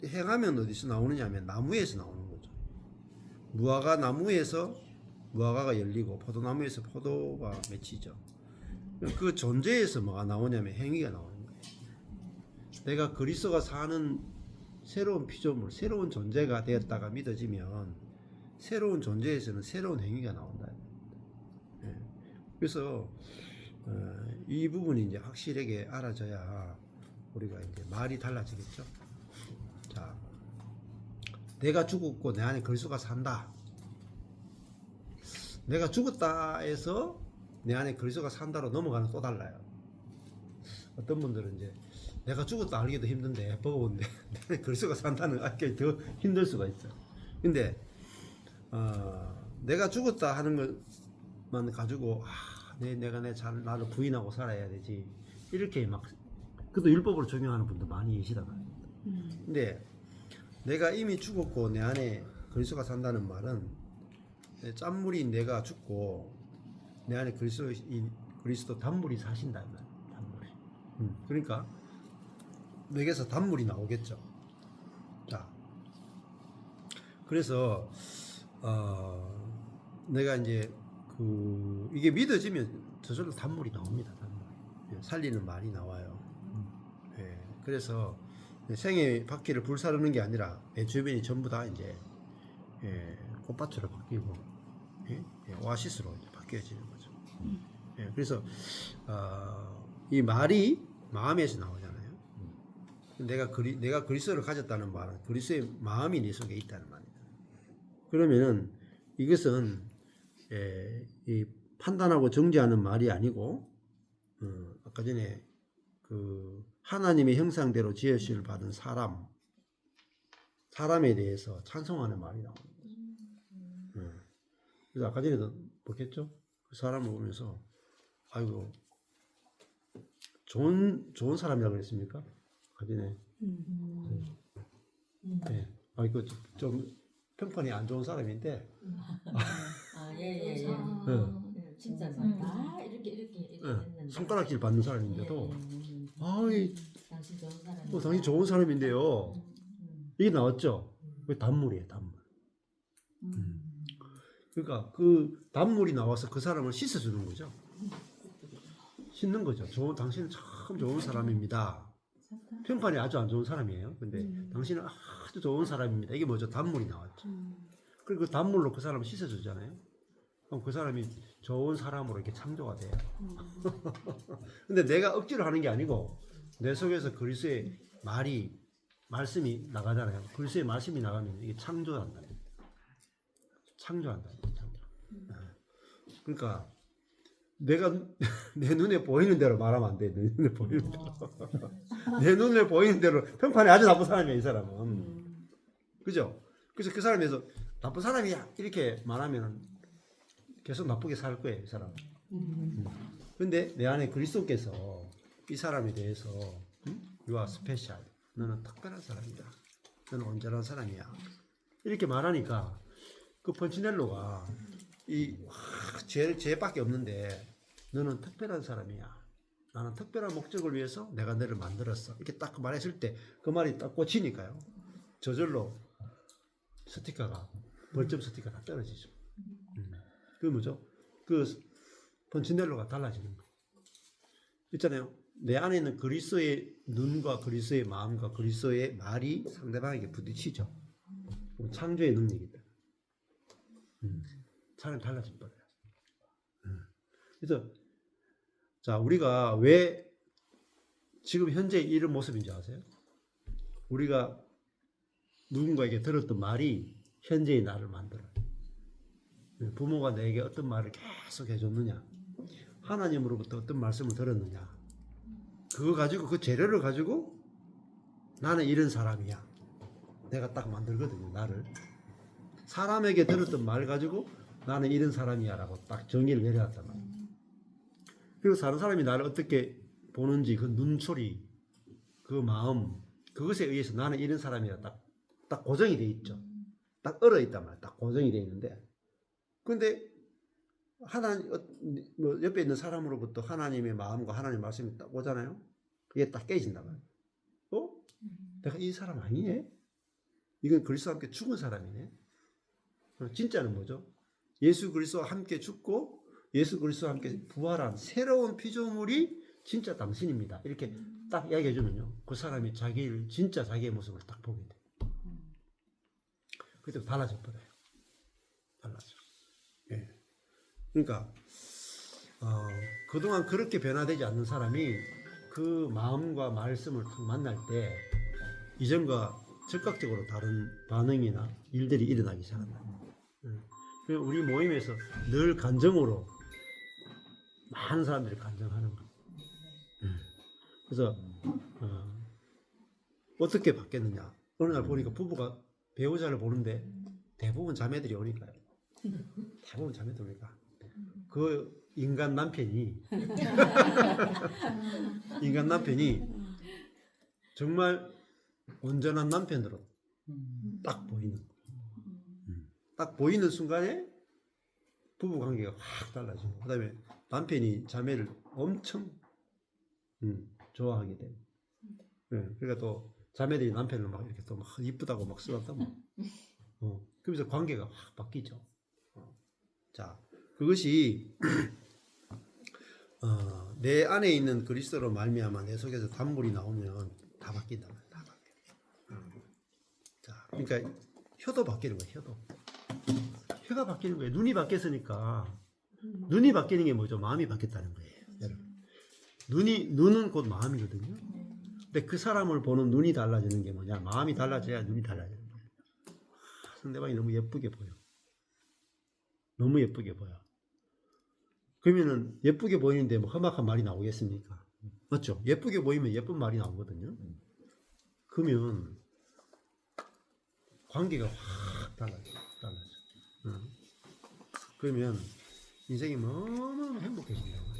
행하면 어디서 나오느냐면 나무에서 나오는 거죠. 무화과 나무에서 무화과가 열리고 포도나무에서 포도가 맺히죠. 그 존재에서 뭐가 나오냐면 행위가 나오는 거예요. 내가 그리스도가 사는 새로운 피조물, 새로운 존재가 되었다가 믿어지면 새로운 존재에서는 새로운 행위가 나온다. 그래서 이 부분이 이제 확실하게 알아져야 우리가 이제 말이 달라지겠죠. 자, 내가 죽었고 내 안에 그리스도가 산다. 내가 죽었다 해서 내 안에 그리스도가 산다로 넘어가는 또 달라요. 어떤 분들은 이제 내가 죽었다 알기도 힘든데 버거운데 내 안에 그리스도가 산다는 알기 더 힘들 수가 있어요. 근데 내가 죽었다 하는 것만 가지고 내가 나를 부인하고 살아야 되지 이렇게 막 그것도 율법으로 적용하는 분도 많이 계시다가 근데 내가 이미 죽었고 내 안에 그리스도가 산다는 말은 짠물이 내가 죽고 내 안에 그리스도 단물이 사신다는 말. 단물이. 그러니까 내게서 단물이 나오겠죠. 자, 그래서 내가 이제 이게 믿어지면 저절로 단물이 나옵니다. 단물. 살리는 말이 나와요. 예, 그래서 생의 바퀴를 불사르는 게 아니라 내 주변이 전부 다 이제 꽃밭으로 바뀌고 오아시스로 이제 바뀌어지는 거죠. 그래서 이 말이 마음에서 나오잖아요. 내가 그리스도를 가졌다는 말은 그리스도의 마음이 내 속에 있다는 말입니다. 그러면은 이것은 이 판단하고 정죄하는 말이 아니고 아까 전에 하나님의 형상대로 지으심을 받은 사람에 대해서 찬송하는 말이 나옵니다. 그래서 아까 전에도 보겠죠? 그 사람을 보면서 아이고 좋은 사람이라고 그랬습니까? 아까 전에 네. 이거 좀 평판이 안 좋은 사람인데 예. 진짜 다 이렇게 했는데 손가락질 받는 사람인데도 당신 좋은 사람. 당신 좋은 사람인데요. 이게 나왔죠. 그 단물이에요, 단물. 그러니까 그 단물이 나와서 그 사람을 씻어주는 거죠. 씻는 거죠. 당신은 참 좋은 사람입니다. 평판이 아주 안 좋은 사람이에요. 근데 당신은 아주 좋은 사람입니다. 이게 뭐죠? 단물이 나왔죠. 그리고 그 단물로 그 사람을 씻어주잖아요. 그럼 그 사람이 좋은 사람으로 이렇게 창조가 돼요. 근데 내가 억지로 하는 게 아니고 내 속에서 그리스도의 말씀이 나가잖아요. 그리스도의 말씀이 나가면 이게 창조한다. 창조한다. 그러니까 내가 내 눈에 보이는 대로 말하면 안 돼. 내 눈에 보이는 대로. 내 눈에 보이는 대로 평판이 아주 나쁜 사람이야, 이 사람은. 그죠? 그래서 그 사람에서 나쁜 사람이야 이렇게 말하면 계속 나쁘게 살 거예요, 이 사람은. 근데 내 안에 그리스도께서 이 사람에 대해서 You are special. 너는 특별한 사람이다. 너는 온전한 사람이야. 이렇게 말하니까 그 펀치넬로가 죄밖에 없는데 너는 특별한 사람이야. 나는 특별한 목적을 위해서 내가 너를 만들었어. 이렇게 딱 말했을 때 그 말이 딱 꽂히니까요. 저절로 스티커가 벌점 스티커가 다 떨어지죠. 그 뭐죠? 그 펀치넬로가 달라지는 거. 있잖아요. 내 안에 있는 그리스도의 눈과 그리스도의 마음과 그리스도의 말이 상대방에게 부딪히죠. 창조의 능력이다. 사람이 달라져 버려요. 그래서 자, 우리가 왜 지금 현재 이런 모습인지 아세요? 우리가 누군가에게 들었던 말이 현재의 나를 만들어요. 부모가 내게 어떤 말을 계속 해줬느냐, 하나님으로부터 어떤 말씀을 들었느냐, 그거 가지고 그 재료를 가지고 나는 이런 사람이야. 내가 딱 만들거든요. 나를 사람에게 들었던 말 가지고 나는 이런 사람이야라고 딱 정의를 내려놨단 말이에요. 그리고 다른 사람이 나를 어떻게 보는지 그 눈초리, 그 마음, 그것에 의해서 나는 이런 사람이야 딱 고정이 돼 있죠. 딱 얼어 있단 말이에요. 딱 고정이 돼 있는데, 근데 옆에 있는 사람으로부터 하나님의 마음과 하나님의 말씀이 딱 오잖아요. 그게 딱 깨진단 말이에요. 내가 이 사람 아니네? 이건 그리스도와 함께 죽은 사람이네. 진짜는 뭐죠? 예수 그리스도와 함께 죽고 예수 그리스도와 함께 부활한 새로운 피조물이 진짜 당신입니다. 이렇게 딱 이야기해 주면요, 그 사람이 진짜 자기의 모습을 딱 보게 돼. 그때 달라져 버려요. 달라져. 예. 그러니까 그동안 그렇게 변화되지 않는 사람이 그 마음과 말씀을 만날 때 이전과 즉각적으로 다른 반응이나 일들이 일어나기 시작한다. 우리 모임에서 늘 간정으로 많은 사람들이 간정하는 거예요. 그래서 어떻게 바뀌었느냐, 어느 날 보니까 부부가 배우자를 보는데 대부분 자매들이 오니까요. 대부분 자매들 오니까 그 인간 남편이 정말 온전한 남편으로 딱 보이는 거예요. 딱 보이는 순간에 부부 관계가 확 달라지고, 그 다음에 남편이 자매를 엄청 좋아하게 돼요. 그러니까 또 자매들이 남편을 막 이렇게 또 막 이쁘다고 막 쓰다가 막 그러면서 관계가 확 바뀌죠. 자, 그것이 내 안에 있는 그리스도로 말미암아 내 속에서 단물이 나오면 다 바뀐단 말이야. 다 바뀌어. 자, 그러니까 혀도 바뀌는 거야. 혀가 바뀌는 거예요. 눈이 바뀌었으니까 눈이 바뀌는 게 뭐죠? 마음이 바뀌었다는 거예요. 여러분. 눈은 곧 마음이거든요. 근데 그 사람을 보는 눈이 달라지는 게 뭐냐? 마음이 달라져야 눈이 달라지는 거예요. 상대방이 너무 예쁘게 보여. 너무 예쁘게 보여. 그러면은 예쁘게 보이는데 뭐 험악한 말이 나오겠습니까? 맞죠? 예쁘게 보이면 예쁜 말이 나오거든요. 그러면 관계가 확 달라져. 그러면 인생이 너무 행복해진다고.